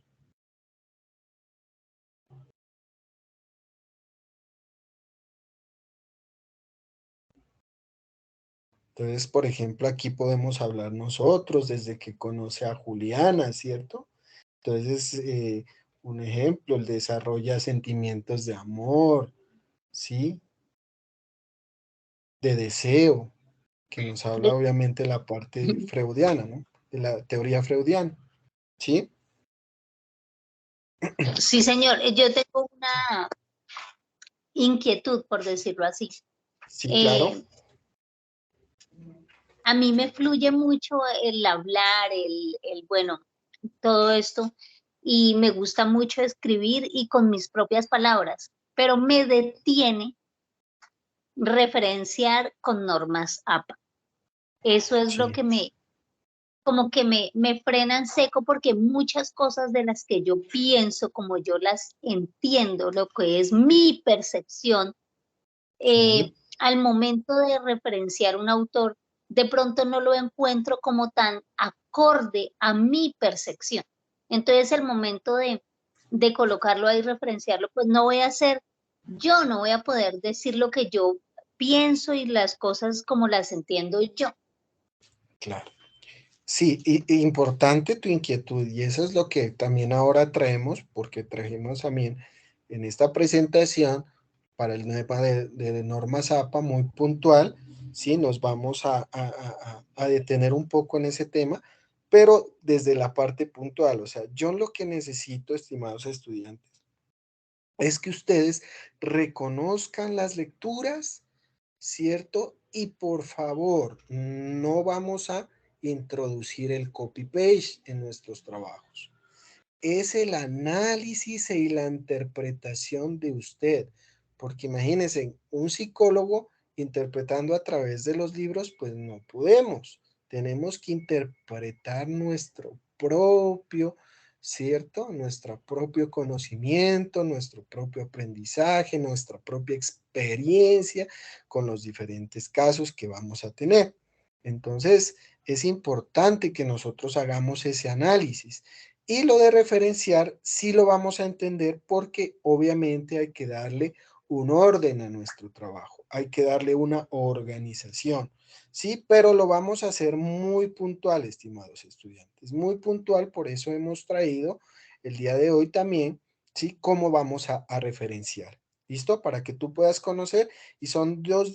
Entonces, por ejemplo, aquí podemos hablar nosotros desde que conoce a Juliana, ¿cierto? Entonces, un ejemplo, él desarrolla sentimientos de amor, ¿sí? De deseo, que nos habla obviamente la parte freudiana, ¿no? De la teoría freudiana, ¿sí? Sí, señor, yo tengo una inquietud, por decirlo así. Sí, claro. A mí me fluye mucho el hablar, bueno, todo esto, y me gusta mucho escribir y con mis propias palabras, pero me detiene referenciar con normas APA. Eso es lo Sí, que como que me frena en seco porque muchas cosas de las que yo pienso, como yo las entiendo, lo que es mi percepción, sí, al momento de referenciar un autor, de pronto no lo encuentro como tan acorde a mi percepción. Entonces el momento de colocarlo ahí, referenciarlo, pues no voy a hacer, yo no voy a poder decir lo que yo pienso y las cosas como las entiendo yo. claro. Sí, importante tu inquietud y eso es lo que también ahora traemos, porque trajimos también en esta presentación para el tema de normas APA muy puntual, sí, nos vamos a detener un poco en ese tema, pero desde la parte puntual, o sea, yo lo que necesito, estimados estudiantes, es que ustedes reconozcan las lecturas, ¿cierto? Y por favor, no vamos a introducir el copy-paste en nuestros trabajos. es el análisis y la interpretación de usted. Porque imagínense, un psicólogo interpretando a través de los libros, pues no podemos. Tenemos que interpretar nuestro propio, ¿cierto? Nuestro propio conocimiento, nuestro propio aprendizaje, nuestra propia experiencia con los diferentes casos que vamos a tener. Entonces, es importante que nosotros hagamos ese análisis. Y lo de referenciar sí lo vamos a entender porque obviamente hay que darle un orden a nuestro trabajo, hay que darle una organización, ¿sí? Pero lo vamos a hacer muy puntual, estimados estudiantes, muy puntual, por eso hemos traído el día de hoy también, ¿sí? Cómo vamos a referenciar, ¿listo? Para que tú puedas conocer, y son 2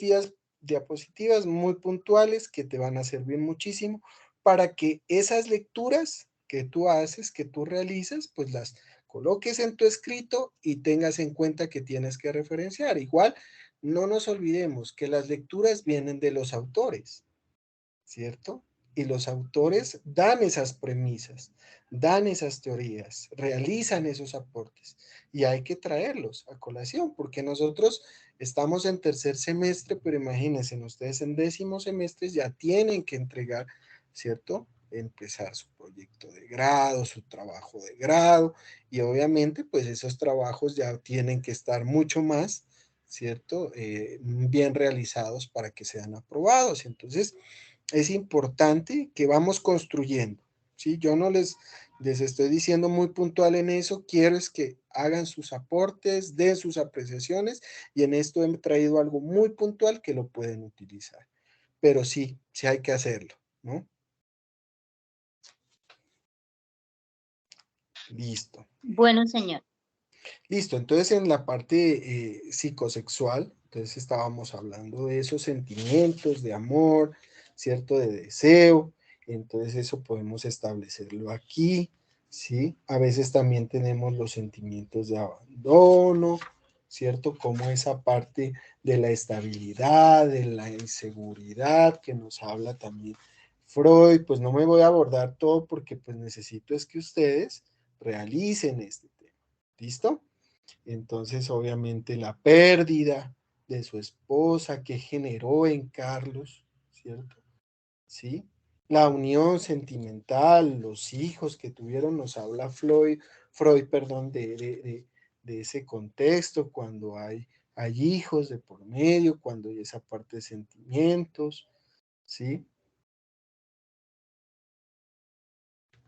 diapositivas muy puntuales que te van a servir muchísimo para que esas lecturas que tú haces, que tú realizas, pues las coloques en tu escrito y tengas en cuenta que tienes que referenciar. Igual, no nos olvidemos que las lecturas vienen de los autores, ¿cierto? Y los autores dan esas premisas, dan esas teorías, realizan esos aportes y hay que traerlos a colación porque nosotros estamos en tercer semestre, pero imagínense, ustedes en 10º semestre ya tienen que entregar, ¿cierto? Empezar su proyecto de grado, su trabajo de grado y obviamente pues esos trabajos ya tienen que estar mucho más, ¿cierto? Bien realizados para que sean aprobados. Entonces, es importante que vamos construyendo, ¿sí? Yo no les estoy diciendo muy puntual en eso, quiero es que hagan sus aportes, den sus apreciaciones, y en esto he traído algo muy puntual que lo pueden utilizar. Pero sí, sí hay que hacerlo, ¿no? Listo. Bueno, señor. Listo, entonces en la parte psicosexual, entonces estábamos hablando de esos sentimientos de amor, ¿cierto? De deseo, entonces eso podemos establecerlo aquí, ¿sí? A veces también tenemos los sentimientos de abandono, ¿cierto? Como esa parte de la estabilidad, de la inseguridad que nos habla también Freud, pues no me voy a abordar todo porque pues necesito es que ustedes realicen este tema, ¿listo? Entonces, obviamente, la pérdida de su esposa que generó en Carlos, ¿cierto? ¿Sí? La unión sentimental, los hijos que tuvieron, nos habla Freud, perdón, de ese contexto, cuando hay hijos de por medio, cuando hay esa parte de sentimientos, ¿sí?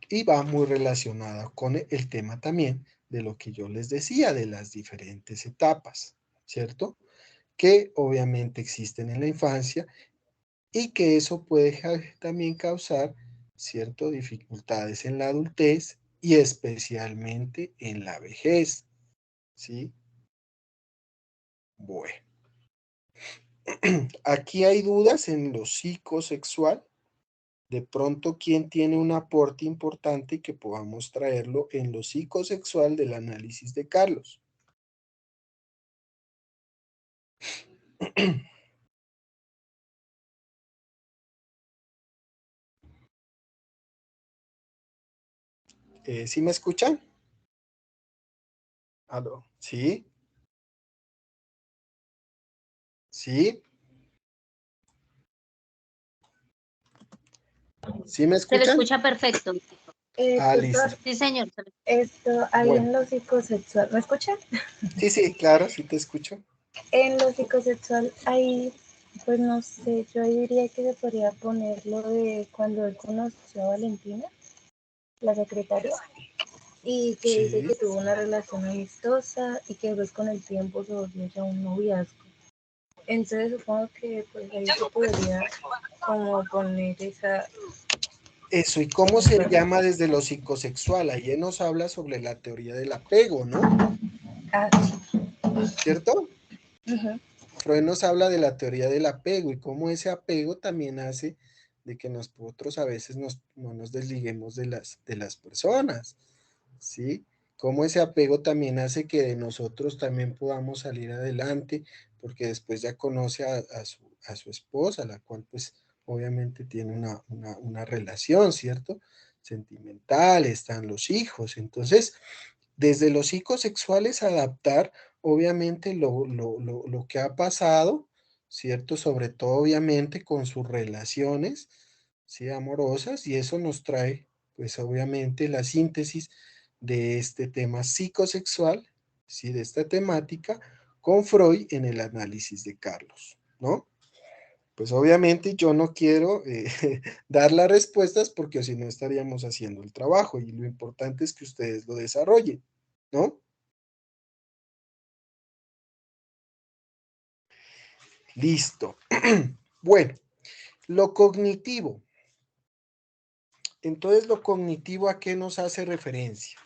Y va muy relacionada con el tema también de lo que yo les decía, de las diferentes etapas, ¿cierto? Que obviamente existen en la infancia y que eso puede también causar ciertas dificultades en la adultez y especialmente en la vejez, ¿sí? Bueno, aquí hay dudas en lo psicosexual. De pronto, ¿quién tiene un aporte importante que podamos traerlo en lo psicosexual del análisis de Carlos? ¿Sí me escuchan? ¿Aló? ¿Sí? ¿Sí? ¿Sí me Se le escuchan? escucha perfecto. Listo. Sí, señor. Esto, ahí Bueno. en lo psicosexual, ¿me escuchan? Sí, claro, sí te escucho. En lo psicosexual, ahí, pues no sé, yo ahí diría que se podría poner lo de cuando él conoció a Valentina, la secretaria, y que dice Sí. que tuvo una relación amistosa y que después con el tiempo se volvió ya un noviazgo. Entonces supongo que pues ahí se podría como poner esa... Eso, ¿y cómo se llama desde lo psicosexual? Ahí él nos habla sobre la teoría del apego, ¿no? Ah, ¿Cierto? uh-huh. Freud nos habla de la teoría del apego y cómo ese apego también hace de que nosotros a veces no nos desliguemos de las personas, ¿sí? Cómo ese apego también hace que de nosotros también podamos salir adelante, porque después ya conoce a su esposa, la cual pues obviamente tiene una relación, ¿cierto? sentimental, están los hijos. Entonces, desde los psicosexuales adaptar, obviamente, lo que ha pasado, ¿cierto? Sobre todo, obviamente, con sus relaciones, ¿sí? Amorosas, y eso nos trae, pues, obviamente, la síntesis de este tema psicosexual, ¿sí? De esta temática, con Freud en el análisis de Carlos, ¿no? Pues obviamente yo no quiero dar las respuestas porque si no estaríamos haciendo el trabajo y lo importante es que ustedes lo desarrollen, ¿no? Listo. Bueno, lo cognitivo. Entonces, lo cognitivo, ¿a qué nos hace referencia?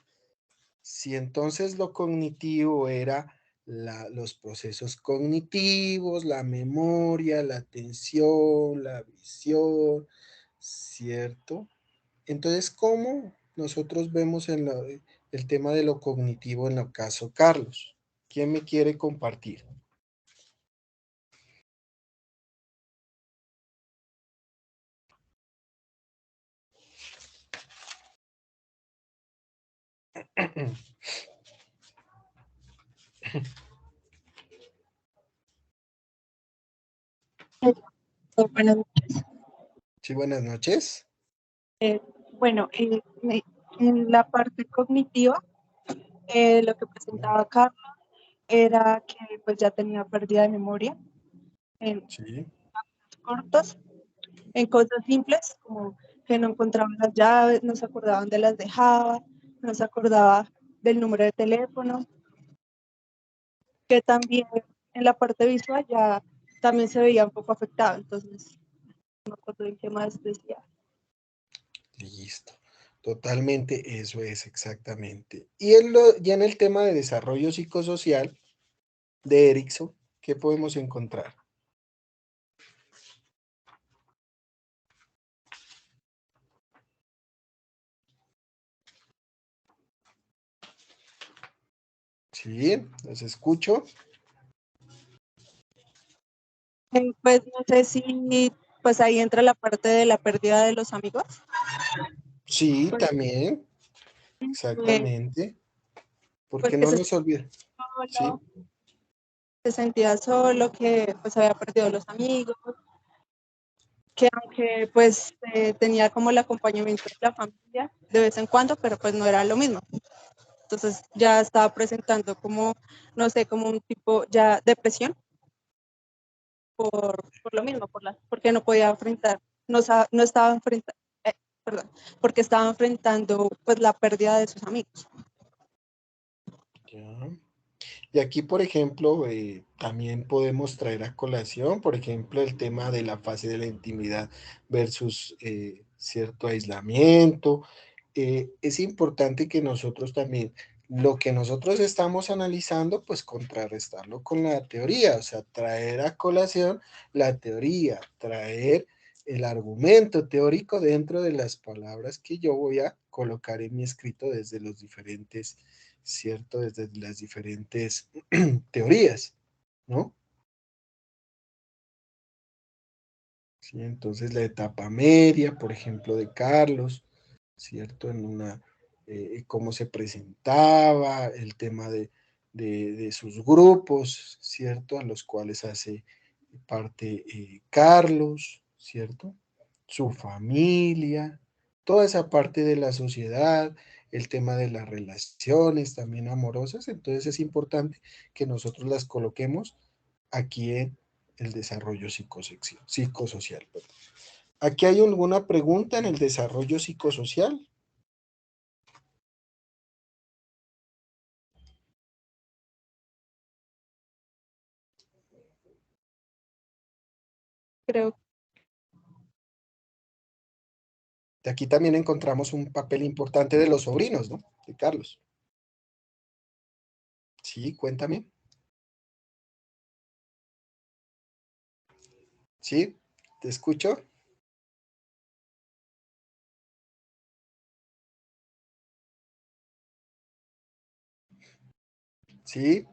Si entonces lo cognitivo era los procesos cognitivos, la memoria, la atención, la visión, ¿cierto? Entonces, ¿cómo nosotros vemos el tema de lo cognitivo en el caso Carlos? ¿Quién me quiere compartir? Buenas noches. Sí, buenas noches. Bueno, en la parte cognitiva, lo que presentaba Carlos era que pues ya tenía pérdida de memoria en Sí. cortos, en cosas simples, como que no encontraba las llaves, no se acordaba dónde las dejaba, no se acordaba del número de teléfono, que también en la parte visual ya también se veía un poco afectado, entonces no me acuerdo en qué más decía. Listo. Totalmente eso es exactamente. Y en el tema de desarrollo psicosocial de Erickson, ¿qué podemos encontrar? Sí, los escucho. Pues no sé si pues ahí entra la parte de la pérdida de los amigos. Sí, Pues, también, exactamente. Porque que no se nos olvida. Sí, solo, se sentía solo, que pues había perdido los amigos, que aunque pues tenía como el acompañamiento de la familia de vez en cuando, pero pues no era lo mismo. Entonces ya estaba presentando como, no sé, como un tipo ya depresión por lo mismo, porque no podía enfrentar, no estaba enfrentando, perdón, porque estaba enfrentando pues la pérdida de sus amigos. ya. Y aquí, por ejemplo, también podemos traer a colación, por ejemplo, el tema de la fase de la intimidad versus cierto aislamiento. Es importante que nosotros también, lo que nosotros estamos analizando, pues contrarrestarlo con la teoría, o sea, traer a colación la teoría, traer el argumento teórico dentro de las palabras que yo voy a colocar en mi escrito desde los diferentes, ¿cierto? Desde las diferentes teorías, ¿no? Sí, entonces la etapa media, por ejemplo, de Carlos, ¿cierto? Cómo se presentaba, el tema de sus grupos, ¿cierto? A los cuales hace parte Carlos, ¿cierto? Su familia, toda esa parte de la sociedad, el tema de las relaciones también amorosas, entonces es importante que nosotros las coloquemos aquí en el desarrollo psicosocial. Perdón. ¿Aquí hay alguna pregunta en el desarrollo psicosocial? Creo. De aquí también encontramos un papel importante de los sobrinos, ¿no? De Carlos. Sí, cuéntame. Sí, te escucho. Sí.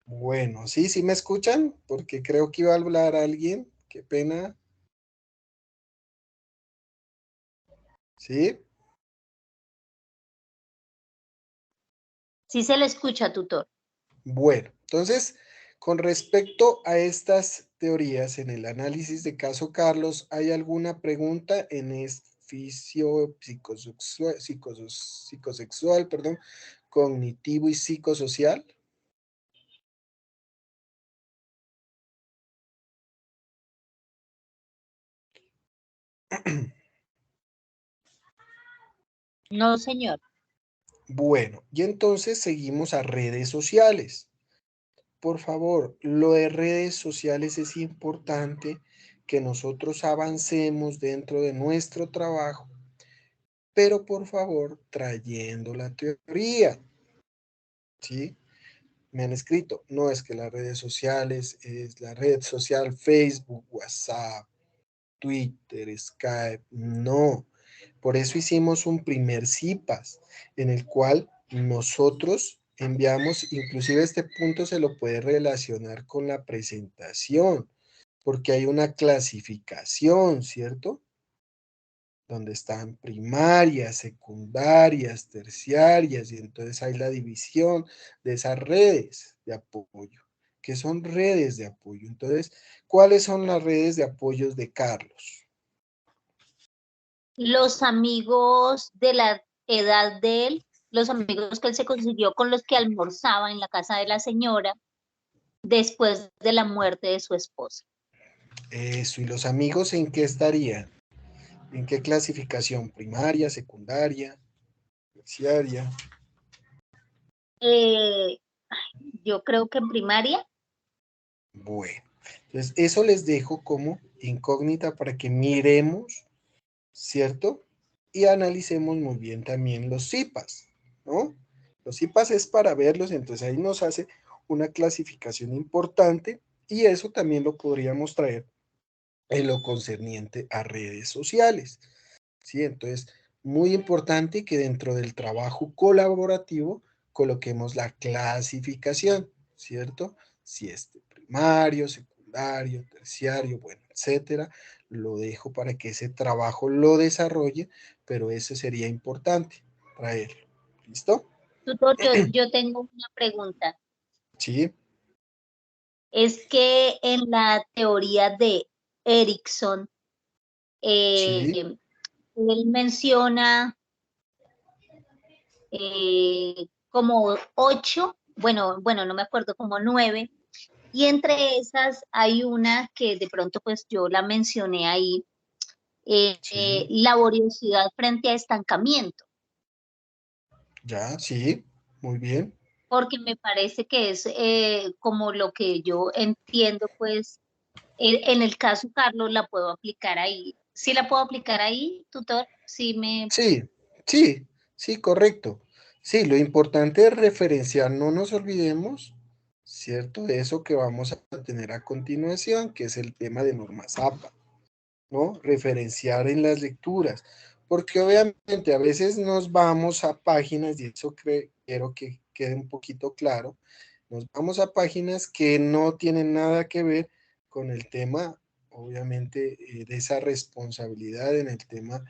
Bueno, sí, sí me escuchan, porque creo que iba a hablar alguien. Qué pena. ¿Sí? Sí se le escucha, tutor. Bueno, entonces, con respecto a estas teorías en el análisis de caso Carlos, ¿hay alguna pregunta en oficio psicosexual, perdón, cognitivo y psicosocial? No, señor. Bueno, y entonces seguimos a redes sociales. Por favor, lo de redes sociales es importante que nosotros avancemos dentro de nuestro trabajo, pero por favor, trayendo la teoría, ¿sí? Me han escrito, no es que las redes sociales, es la red social Facebook, WhatsApp, Twitter, Skype, no. Por eso hicimos un primer CIPAS, en el cual nosotros enviamos, inclusive este punto se lo puede relacionar con la presentación, porque hay una clasificación, ¿cierto? Donde están primarias, secundarias, terciarias, y entonces hay la división de esas redes de apoyo, que son redes de apoyo. Entonces, ¿cuáles son las redes de apoyos de Carlos? Los amigos de la edad de él, los amigos que él se consiguió con los que almorzaba en la casa de la señora después de la muerte de su esposa. Eso, ¿y los amigos en qué estarían? ¿En qué clasificación? ¿Primaria, secundaria, terciaria? Eh, yo creo que en primaria. Bueno, entonces eso les dejo como incógnita para que miremos, ¿cierto? Y analicemos muy bien también los CIPAS, ¿no? Los CIPAS es para verlos, entonces ahí nos hace una clasificación importante y eso también lo podríamos traer en lo concerniente a redes sociales, ¿sí? Entonces, muy importante que dentro del trabajo colaborativo coloquemos la clasificación, ¿cierto? Si es de primario, secundario, terciario, bueno, etcétera. Lo dejo para que ese trabajo lo desarrolle, pero eso sería importante traerlo. ¿Listo? Tutor, yo tengo una pregunta. Sí, Es que en la teoría de Erickson, sí, él menciona como 8, bueno, no me acuerdo, como 9, y entre esas hay una que de pronto pues yo la mencioné ahí, sí, laboriosidad frente a estancamiento, ya, sí, muy bien. porque me parece que es como lo que yo entiendo, pues en el caso Carlos la puedo aplicar ahí. ¿Sí la puedo aplicar ahí, tutor? Sí me... Sí, sí, sí, correcto. Sí, lo importante es referenciar, no nos olvidemos, ¿cierto? De eso que vamos a tener a continuación, que es el tema de normas APA, ¿no? Referenciar en las lecturas, porque obviamente a veces nos vamos a páginas, y eso quiero que quede un poquito claro, nos vamos a páginas que no tienen nada que ver con el tema, obviamente, de esa responsabilidad en el tema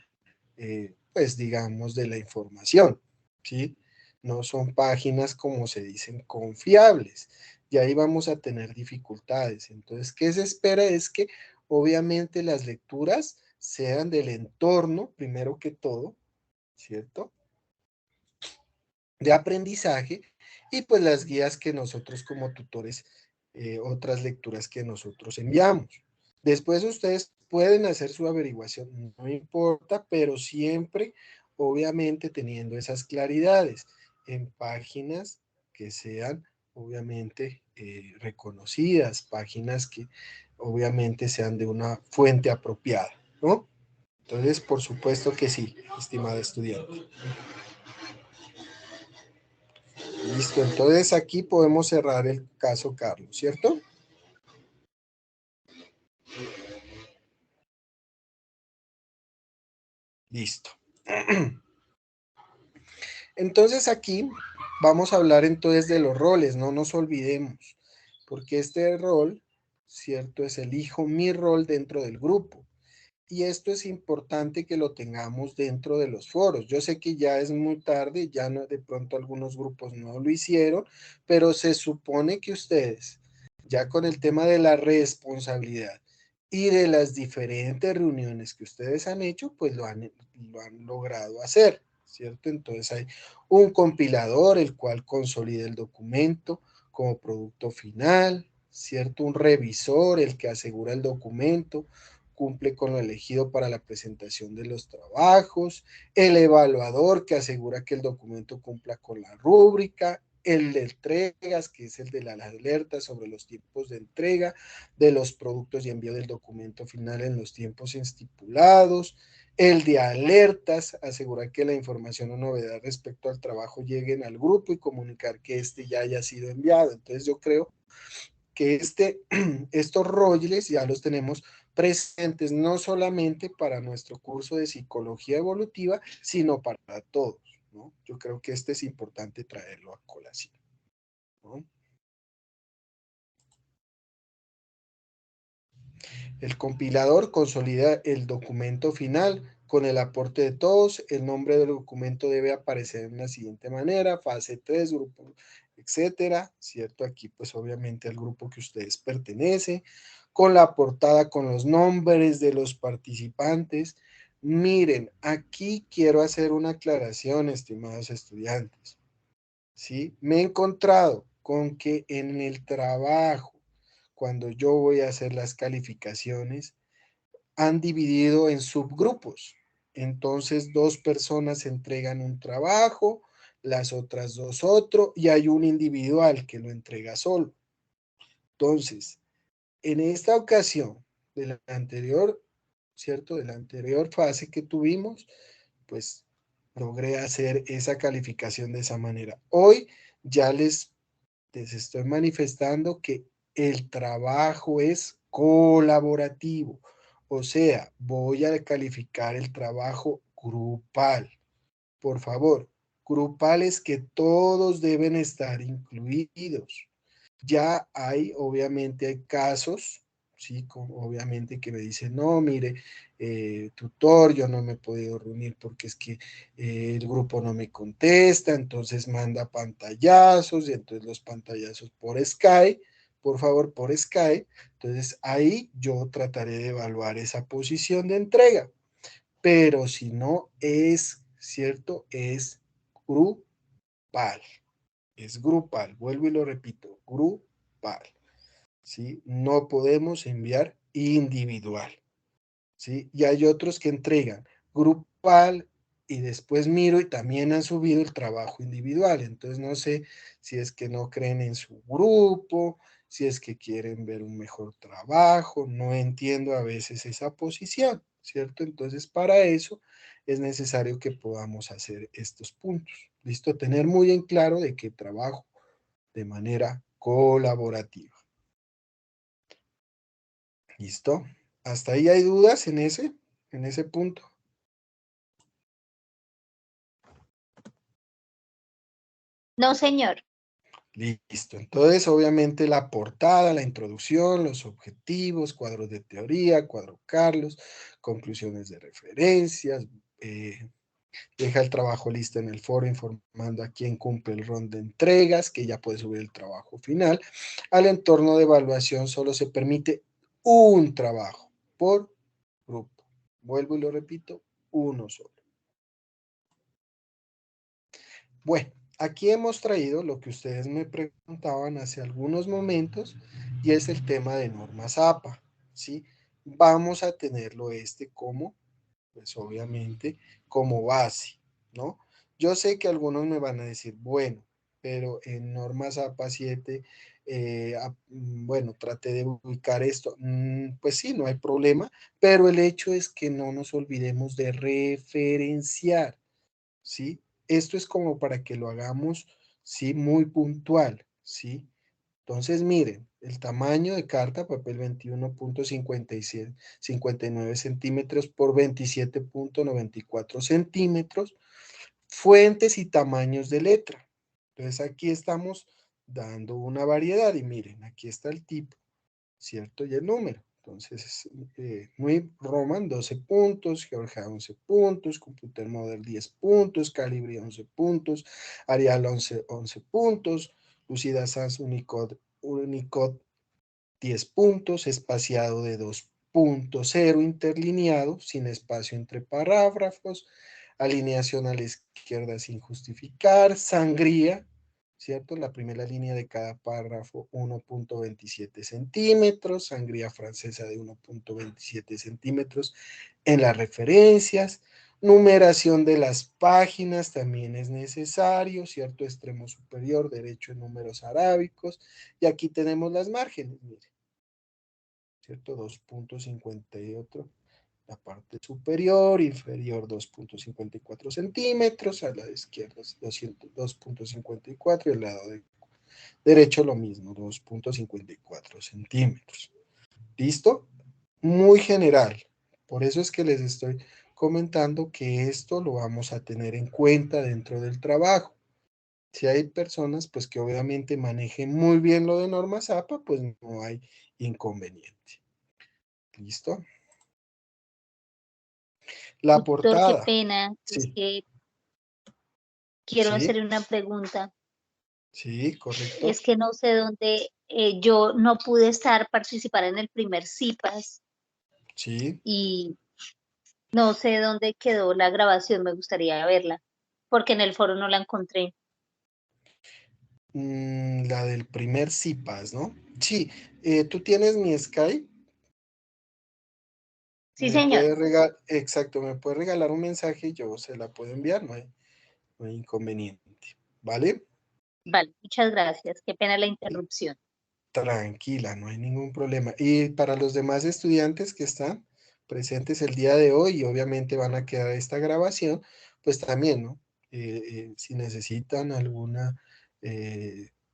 pues digamos, de la información, ¿sí? No son páginas, como se dicen, confiables. Y ahí vamos a tener dificultades. Entonces, ¿qué se espera? Es que obviamente las lecturas sean del entorno, primero que todo, ¿cierto? De aprendizaje y pues las guías que nosotros como tutores, otras lecturas que nosotros enviamos. Después ustedes pueden hacer su averiguación, no importa, pero siempre, obviamente, teniendo esas claridades en páginas que sean, obviamente, reconocidas, páginas que obviamente sean de una fuente apropiada, ¿no? Entonces, por supuesto que sí, estimada estudiante. Listo, entonces aquí podemos cerrar el caso Carlos, ¿cierto? Listo. Entonces aquí vamos a hablar entonces de los roles, no nos olvidemos, porque este rol, ¿cierto? Es elijo mi rol dentro del grupo. Y esto es importante que lo tengamos dentro de los foros. Yo sé que ya es muy tarde, ya no, de pronto algunos grupos no lo hicieron, pero se supone que ustedes, ya con el tema de la responsabilidad y de las diferentes reuniones que ustedes han hecho, pues lo han logrado hacer, ¿cierto? Entonces hay un compilador, el cual consolida el documento como producto final, ¿cierto? Un revisor, el que asegura el documento, cumple con lo elegido para la presentación de los trabajos, el evaluador que asegura que el documento cumpla con la rúbrica, el de entregas, que es el de las alertas sobre los tiempos de entrega de los productos y envío del documento final en los tiempos estipulados, el de alertas, asegurar que la información o novedad respecto al trabajo lleguen al grupo y comunicar que este ya haya sido enviado. Entonces yo creo que estos roles ya los tenemos presentes no solamente para nuestro curso de psicología evolutiva, sino para todos, ¿no? Yo creo que es importante traerlo a colación, ¿no? El compilador consolida el documento final con el aporte de todos. El nombre del documento debe aparecer de la siguiente manera: fase 3, grupo, etcétera, ¿cierto? Aquí pues obviamente el grupo que ustedes pertenecen, con la portada con los nombres de los participantes. Miren, aquí quiero hacer una aclaración, estimados estudiantes, ¿sí? Me he encontrado con que en el trabajo, cuando yo voy a hacer las calificaciones, han dividido en subgrupos. Entonces, 2 personas entregan un trabajo, las otras 2 otro, y hay un individual que lo entrega solo. Entonces, en esta ocasión, de la anterior, ¿cierto? De la anterior fase que tuvimos, pues logré hacer esa calificación de esa manera. Hoy ya les estoy manifestando que el trabajo es colaborativo, o sea, voy a calificar el trabajo grupal. Por favor, grupal es que todos deben estar incluidos. Ya hay, obviamente, hay casos, ¿sí? Obviamente que me dicen, no, mire, tutor, yo no me he podido reunir porque es que el grupo no me contesta, entonces manda pantallazos, y entonces los pantallazos por Skype, por favor, por Skype. Entonces ahí yo trataré de evaluar esa posición de entrega, pero si no es, ¿cierto? Es grupal. Es grupal, vuelvo y lo repito, grupal, ¿sí? No podemos enviar individual, ¿sí? Y hay otros que entregan grupal y después miro y también han subido el trabajo individual. Entonces no sé si es que no creen en su grupo, si es que quieren ver un mejor trabajo, no entiendo a veces esa posición, ¿cierto? Entonces para eso es necesario que podamos hacer estos puntos, ¿listo? Tener muy en claro de que trabajo de manera colaborativa. ¿Listo? ¿Hasta ahí hay dudas en ese punto? No, señor. Listo. Entonces, obviamente, la portada, la introducción, los objetivos, cuadros de teoría, cuadro Carlos, conclusiones de referencias, deja el trabajo listo en el foro informando a quién cumple el rol de entregas, que ya puede subir el trabajo final. Al entorno de evaluación solo se permite un trabajo por grupo. Vuelvo y lo repito, uno solo. Bueno, aquí hemos traído lo que ustedes me preguntaban hace algunos momentos y es el tema de normas APA, ¿sí? Vamos a tenerlo como, pues obviamente, como base, ¿no? Yo sé que algunos me van a decir, bueno, pero en normas APA 7, bueno, traté de ubicar esto. Pues sí, no hay problema, pero el hecho es que no nos olvidemos de referenciar, ¿sí? Esto es como para que lo hagamos, ¿sí? Muy puntual, ¿sí? Entonces, miren, el tamaño de carta, papel 21.59 centímetros por 27.94 centímetros, fuentes y tamaños de letra. Entonces, aquí estamos dando una variedad y miren, aquí está el tipo, ¿cierto? Y el número. Entonces, muy Roman 12 puntos, Georgia 11 puntos, Computer Model 10 puntos, Calibri 11 puntos, Arial 11 puntos, Lucida Sans Unicode 10 puntos, espaciado de 2.0 interlineado, sin espacio entre parágrafos, alineación a la izquierda sin justificar, sangría, ¿cierto? La primera línea de cada párrafo 1.27 centímetros, sangría francesa de 1.27 centímetros en las referencias, numeración de las páginas también es necesario, ¿cierto? Extremo superior, derecho en números arábicos, y aquí tenemos las márgenes, mire, ¿cierto? 2.58. La parte superior, inferior 2.54 centímetros, a la izquierda 2.54 y al lado derecho lo mismo, 2.54 centímetros. ¿Listo? Muy general. Por eso es que les estoy comentando que esto lo vamos a tener en cuenta dentro del trabajo. Si hay personas pues que obviamente manejen muy bien lo de normas APA, pues no hay inconveniente. ¿Listo? La Víctor, qué portada. pena, es Sí, que quiero sí, hacer una pregunta. sí, correcto. Es que no sé dónde, yo no pude participar en el primer CIPAS Sí. y no sé dónde quedó la grabación, me gustaría verla, porque en el foro no la encontré. La del primer CIPAS, ¿no? Sí, tú tienes mi Skype. Sí, señor. Exacto, me puede regalar un mensaje y yo se la puedo enviar, no hay inconveniente, ¿vale? Vale, muchas gracias. Qué pena la interrupción. Tranquila, no hay ningún problema. Y para los demás estudiantes que están presentes el día de hoy y obviamente van a quedar esta grabación, pues también, ¿no? Si necesitan alguna,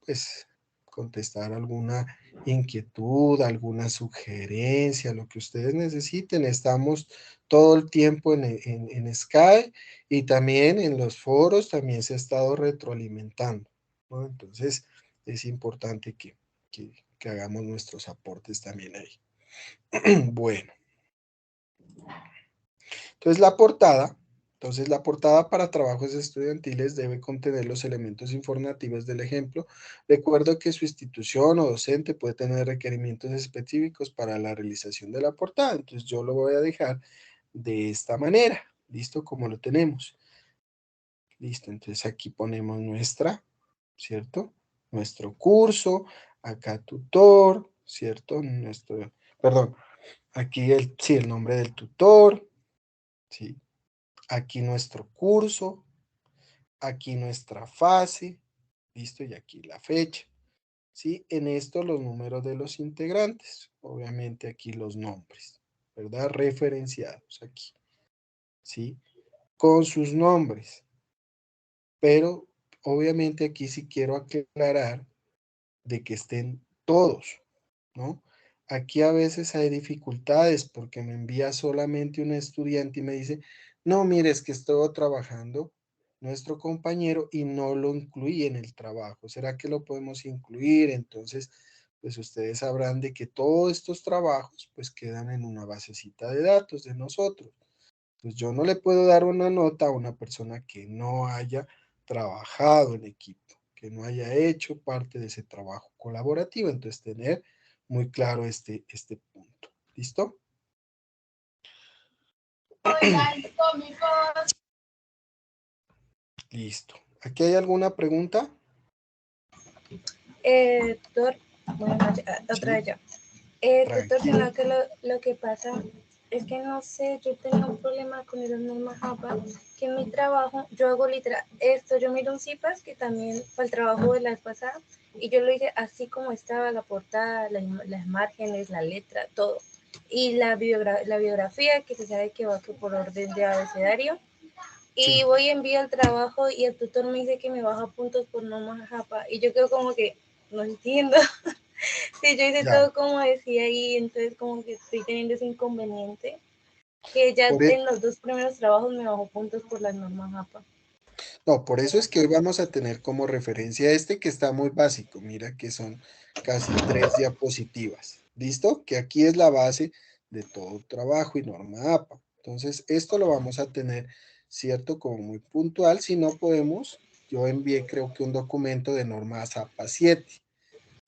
pues contestar alguna inquietud, alguna sugerencia, lo que ustedes necesiten, estamos todo el tiempo en Skype y también en los foros también se ha estado retroalimentando, ¿no? Entonces es importante que hagamos nuestros aportes también ahí. Bueno. Entonces la portada para trabajos estudiantiles debe contener los elementos informativos del ejemplo. Recuerdo que su institución o docente puede tener requerimientos específicos para la realización de la portada. Entonces yo lo voy a dejar de esta manera. ¿Listo? Como lo tenemos. Listo. Entonces aquí ponemos ¿cierto? Nuestro curso. Acá tutor, ¿cierto? Perdón. Aquí el nombre del tutor. ¿Sí? Aquí nuestro curso, aquí nuestra fase, listo, y aquí la fecha, ¿sí? En esto los números de los integrantes, obviamente aquí los nombres, ¿verdad? Referenciados aquí, ¿sí? Con sus nombres, pero obviamente aquí sí quiero aclarar de que estén todos, ¿no? Aquí a veces hay dificultades porque me envía solamente un estudiante y me dice, no, mire, es que estoy trabajando nuestro compañero y no lo incluí en el trabajo. ¿Será que lo podemos incluir? Entonces, pues ustedes sabrán de que todos estos trabajos pues quedan en una basecita de datos de nosotros. Pues yo no le puedo dar una nota a una persona que no haya trabajado en equipo, que no haya hecho parte de ese trabajo colaborativo. Entonces, tener muy claro este punto. ¿Listo? Listo. ¿Aquí hay alguna pregunta? Doctor, buenas noches, otra vez yo. Doctor, Tranquilo. sino que lo que pasa es que no sé, yo tengo un problema con el normas APA, que en mi trabajo yo hago literal esto, yo miro un CIPAS que también fue el trabajo de la vez pasada y yo lo hice así como estaba la portada, las márgenes, la letra, todo. Y la biografía que se sabe que va por orden de abecedario. Y Sí. voy envío el trabajo y el tutor me dice que me baja puntos por normas APA y yo quedo como que no entiendo. Sí, yo hice Ya. todo como decía ahí, entonces como que estoy teniendo ese inconveniente, que ya Por, en los 2 primeros trabajos me bajó puntos por las normas APA. No, por eso es que hoy vamos a tener como referencia este que está muy básico. Mira que son casi 3 diapositivas. ¿Listo? Que aquí es la base de todo trabajo y norma APA. Entonces, esto lo vamos a tener, ¿cierto? Como muy puntual. Si no podemos, yo envié creo que un documento de normas APA 7.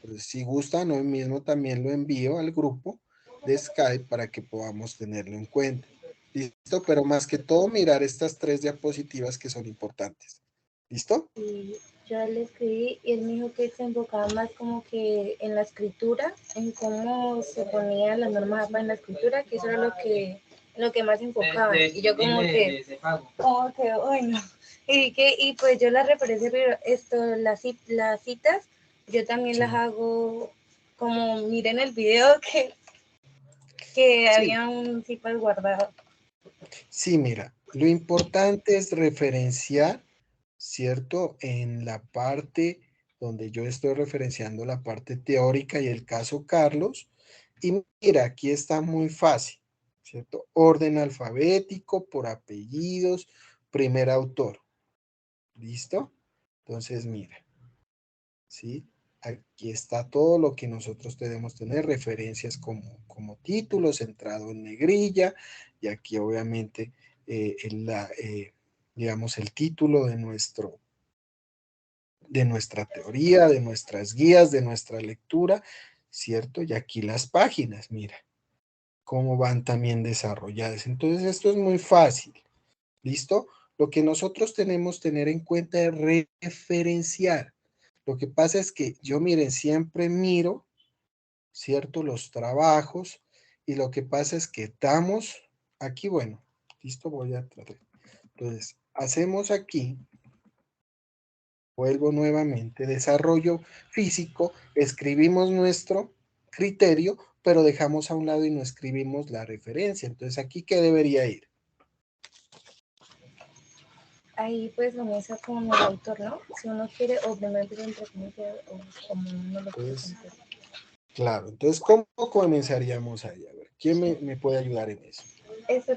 Entonces, si gustan, hoy mismo también lo envío al grupo de Skype para que podamos tenerlo en cuenta. ¿Listo? Pero más que todo, mirar estas 3 diapositivas que son importantes. ¿Listo? Y yo le escribí y él me dijo que se enfocaba más como que en la escritura, en cómo se ponía la norma APA en la escritura, que eso era lo que más se enfocaba. Y yo como que, bueno, y pues yo las referencia, pero las citas, yo también Sí. las hago como miren el video que Sí. había un cipas guardado. Sí, mira, lo importante es referenciar, ¿cierto? En la parte donde yo estoy referenciando la parte teórica y el caso Carlos. Y mira, aquí está muy fácil, ¿cierto? Orden alfabético, por apellidos, primer autor. ¿Listo? Entonces, mira, ¿sí? Aquí está todo lo que nosotros debemos tener, referencias como título, centrado en negrilla, y aquí obviamente digamos, el título de nuestra teoría, de nuestras guías, de nuestra lectura, ¿cierto? Y aquí las páginas, mira, cómo van también desarrolladas. Entonces esto es muy fácil, ¿listo? Lo que nosotros tenemos que tener en cuenta es referenciar. Lo que pasa es que yo, miren, siempre miro, ¿cierto? Los trabajos, y lo que pasa es que damos aquí, bueno, listo, voy a tratar. Entonces, hacemos aquí, vuelvo nuevamente, desarrollo físico, escribimos nuestro criterio, pero dejamos a un lado y no escribimos la referencia. Entonces, ¿aquí qué debería ir? Ahí pues comienza con el autor, ¿no? Si uno quiere, o primero empieza entre comillas, o como uno lo quiere Entonces, contar. claro, entonces, ¿cómo comenzaríamos ahí? A ver, ¿quién me puede ayudar en eso?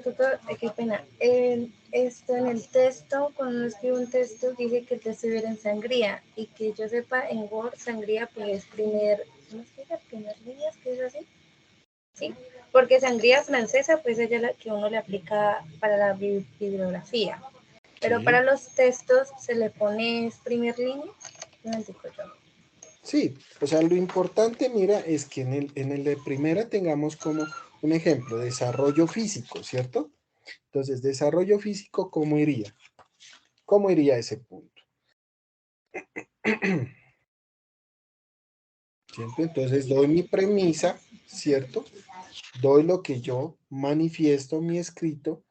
Tutor, qué pena. Esto en el texto, cuando uno escribe un texto, dice que el texto viene en sangría, y que yo sepa, en Word, sangría pues ¿cómo es que es? Primer líneas, que es así. Sí, porque sangría francesa, pues ella es la que uno le aplica para la bibliografía. Pero Sí. para los textos se le pone primer línea. Sí, o sea, lo importante, mira, es que en el de primera tengamos como un ejemplo, desarrollo físico, ¿cierto? Entonces, desarrollo físico, ¿cómo iría? ¿Cómo iría ese punto? ¿Cierto? Entonces, doy mi premisa, ¿cierto? Doy lo que yo manifiesto mi escrito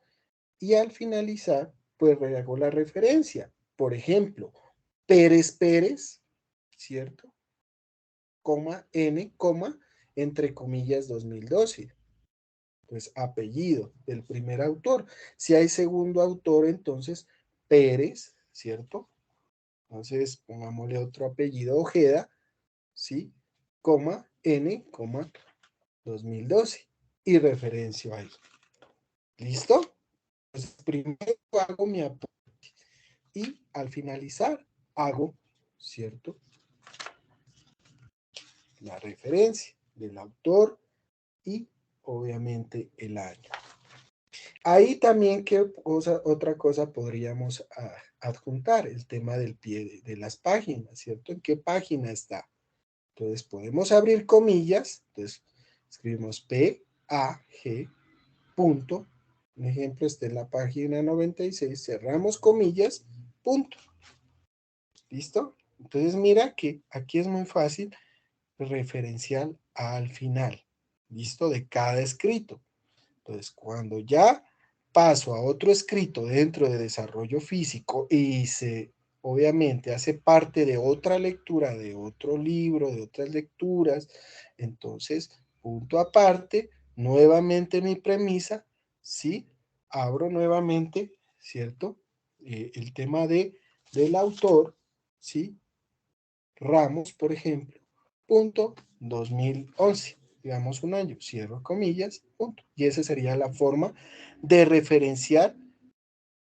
y al finalizar, pues hago la referencia. Por ejemplo, Pérez Pérez, ¿cierto? Coma, N, coma, entre comillas, 2012. Pues apellido del primer autor. Si hay segundo autor, entonces Pérez, ¿cierto? Entonces pongámosle otro apellido, Ojeda, ¿sí? Coma, N, coma, 2012. Y referencio ahí. ¿Listo? Entonces primero hago mi aporte y al finalizar hago, ¿cierto? La referencia del autor y obviamente el año. Ahí también, otra cosa podríamos adjuntar? El tema del pie de las páginas, ¿cierto? ¿En qué página está? Entonces, podemos abrir comillas. Entonces, escribimos P-A-G, punto. Un ejemplo está en la página 96. Cerramos comillas, punto. ¿Listo? Entonces, mira que aquí es muy fácil referencial al final. ¿Listo? De cada escrito. Entonces, cuando ya paso a otro escrito dentro de desarrollo físico y obviamente hace parte de otra lectura, de otro libro, de otras lecturas, entonces, punto aparte, nuevamente mi premisa, ¿sí? Abro nuevamente, ¿cierto? El tema del autor, ¿sí? Ramos, por ejemplo, punto 2011. Digamos un año, cierro comillas, punto. Y esa sería la forma de referenciar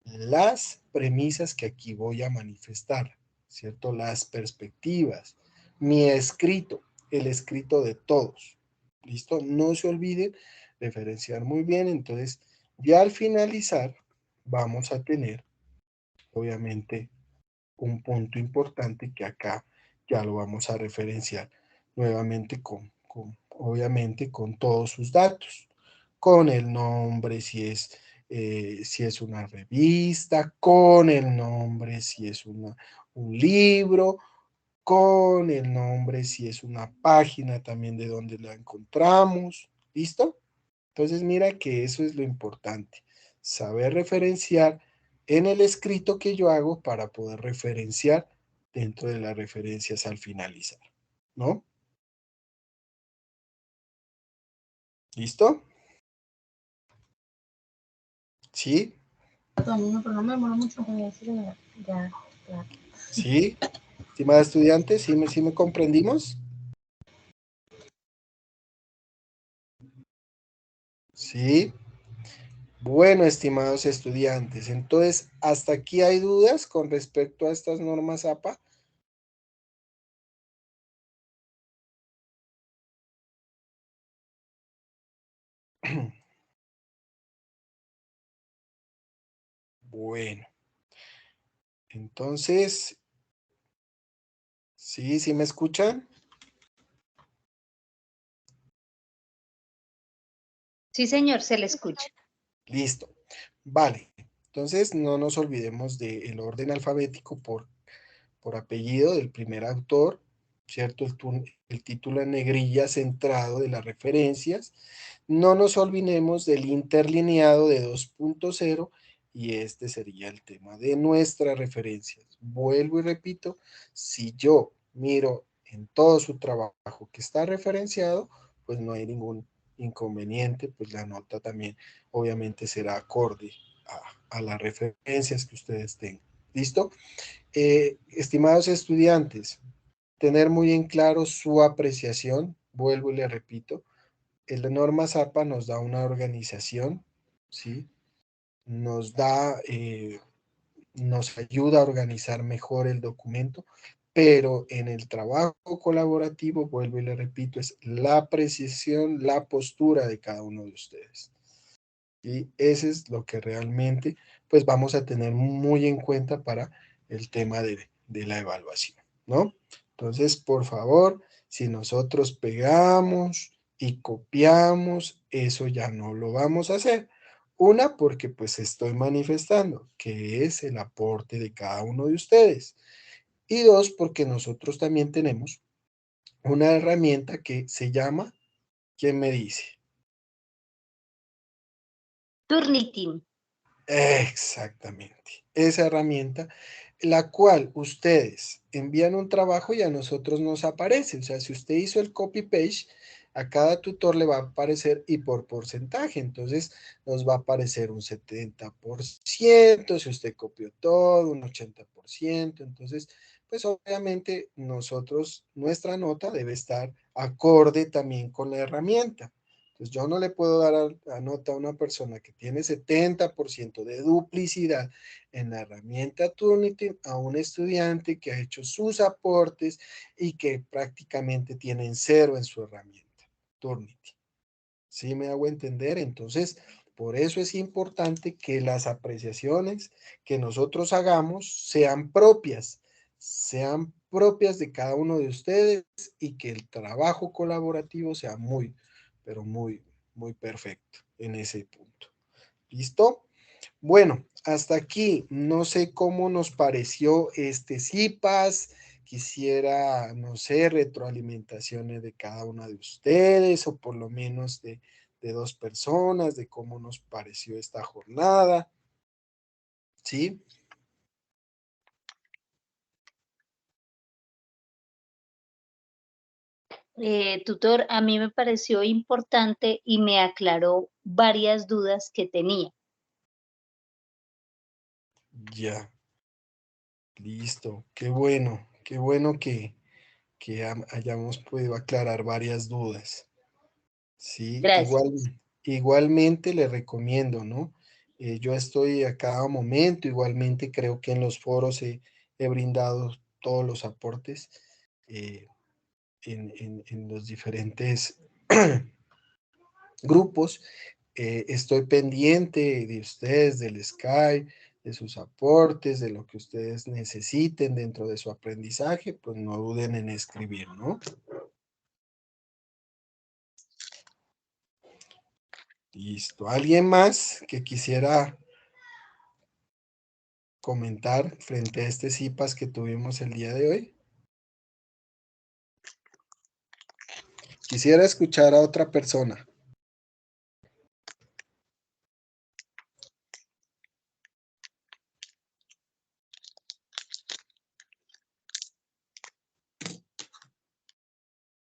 las premisas que aquí voy a manifestar, ¿cierto? Las perspectivas, mi escrito, el escrito de todos. ¿Listo? No se olviden referenciar muy bien. Entonces, ya al finalizar, vamos a tener, obviamente, un punto importante que acá ya lo vamos a referenciar nuevamente obviamente, con todos sus datos, con el nombre, si es una revista, con el nombre, si es un libro, con el nombre, si es una página también de donde la encontramos. ¿Listo? Entonces mira que eso es lo importante, saber referenciar en el escrito que yo hago para poder referenciar dentro de las referencias al finalizar, ¿no? ¿Listo? ¿Sí? Pero no me demoro mucho con eso, ya, ya. ¿Sí? Estimada estudiante, ¿sí me comprendimos? ¿Sí? Bueno, estimados estudiantes, entonces, ¿hasta aquí hay dudas con respecto a estas normas APA? Bueno, entonces, ¿sí me escuchan? Sí, señor, se le escucha. Listo. Vale. Entonces, no nos olvidemos del orden alfabético por apellido del primer autor, ¿cierto? El título en negrilla centrado de las referencias. No nos olvidemos del interlineado de 2.0 y este sería el tema de nuestras referencias. Vuelvo y repito, si yo miro en todo su trabajo que está referenciado, pues no hay ningún inconveniente, pues la nota también obviamente será acorde a las referencias que ustedes tengan. ¿Listo? Estimados estudiantes, tener muy en claro su apreciación, vuelvo y le repito, la norma ZAPA nos da una organización, ¿sí? Nos ayuda a organizar mejor el documento, pero en el trabajo colaborativo, vuelvo y le repito, es la apreciación, la postura de cada uno de ustedes. Y ese es lo que realmente pues vamos a tener muy en cuenta para el tema de la evaluación, ¿no? Entonces, por favor, si nosotros pegamos y copiamos, eso ya no lo vamos a hacer. Una, porque pues estoy manifestando que es el aporte de cada uno de ustedes. Y dos, porque nosotros también tenemos una herramienta que se llama, ¿quién me dice? Turnitin. Exactamente. Esa herramienta, la cual ustedes envían un trabajo y a nosotros nos aparece. O sea, si usted hizo el copy-paste, a cada tutor le va a aparecer y por porcentaje. Entonces, nos va a aparecer un 70%, si usted copió todo, un 80%. Entonces, pues obviamente nosotros, nuestra nota debe estar acorde también con la herramienta. Entonces, yo no le puedo dar a nota a una persona que tiene 70% de duplicidad en la herramienta Turnitin a un estudiante que ha hecho sus aportes y que prácticamente tienen 0 en su herramienta Turnitin. ¿Sí me hago entender? Entonces, por eso es importante que las apreciaciones que nosotros hagamos sean propias de cada uno de ustedes y que el trabajo colaborativo sea muy, pero muy, muy perfecto en ese punto. ¿Listo? Bueno, hasta aquí. No sé cómo nos pareció este CIPAS. Quisiera, no sé, retroalimentaciones de cada una de ustedes o por lo menos de 2 personas, de cómo nos pareció esta jornada. ¿Sí? Tutor, a mí me pareció importante y me aclaró varias dudas que tenía. Ya. Listo. Qué bueno que hayamos podido aclarar varias dudas. Sí, Gracias. igualmente le recomiendo, ¿no? Yo estoy a cada momento, igualmente creo que en los foros he brindado todos los aportes en los diferentes grupos. Estoy pendiente de ustedes, del Skype, de sus aportes, de lo que ustedes necesiten dentro de su aprendizaje, pues no duden en escribir, ¿no? Listo. ¿Alguien más que quisiera comentar frente a este CIPAS que tuvimos el día de hoy? Quisiera escuchar a otra persona.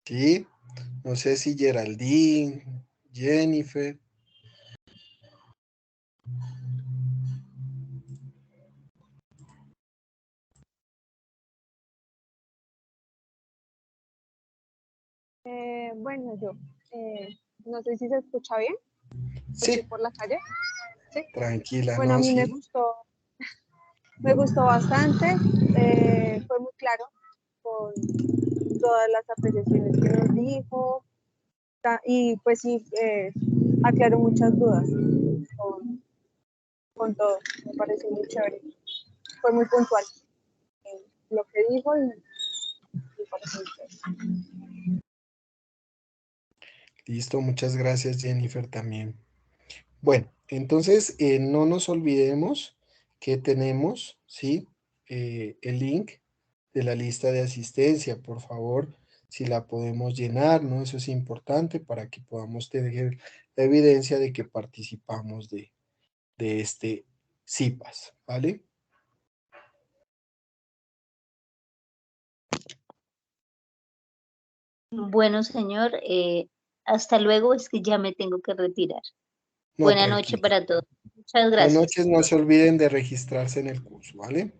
Sí, no sé si Geraldine, Jennifer. Bueno, yo no sé si se escucha bien. Estoy Sí, por la calle. Sí. tranquila, Bueno, a ¿no? mí Sí. me gustó bastante. Fue muy claro con todas las apreciaciones que nos dijo y pues sí, aclaró muchas dudas con todo. Me pareció muy chévere. Fue muy puntual en lo que dijo y me pareció muy chévere. Listo, muchas gracias, Jennifer, también. Bueno, entonces no nos olvidemos que tenemos, ¿sí? El link de la lista de asistencia, por favor, si la podemos llenar, ¿no? Eso es importante para que podamos tener la evidencia de que participamos de este CIPAS, ¿vale? Bueno, señor, hasta luego, es que ya me tengo que retirar. No, Buena noche tranquilo. para todos. Muchas Buenas gracias. noches, no se olviden de registrarse en el curso, ¿vale?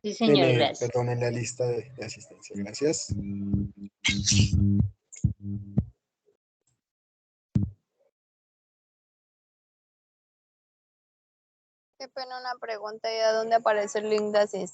Sí, señor, gracias. Perdón, en la lista de asistencia. Gracias. Qué pena una pregunta, ¿y a dónde aparece el link de asistencia?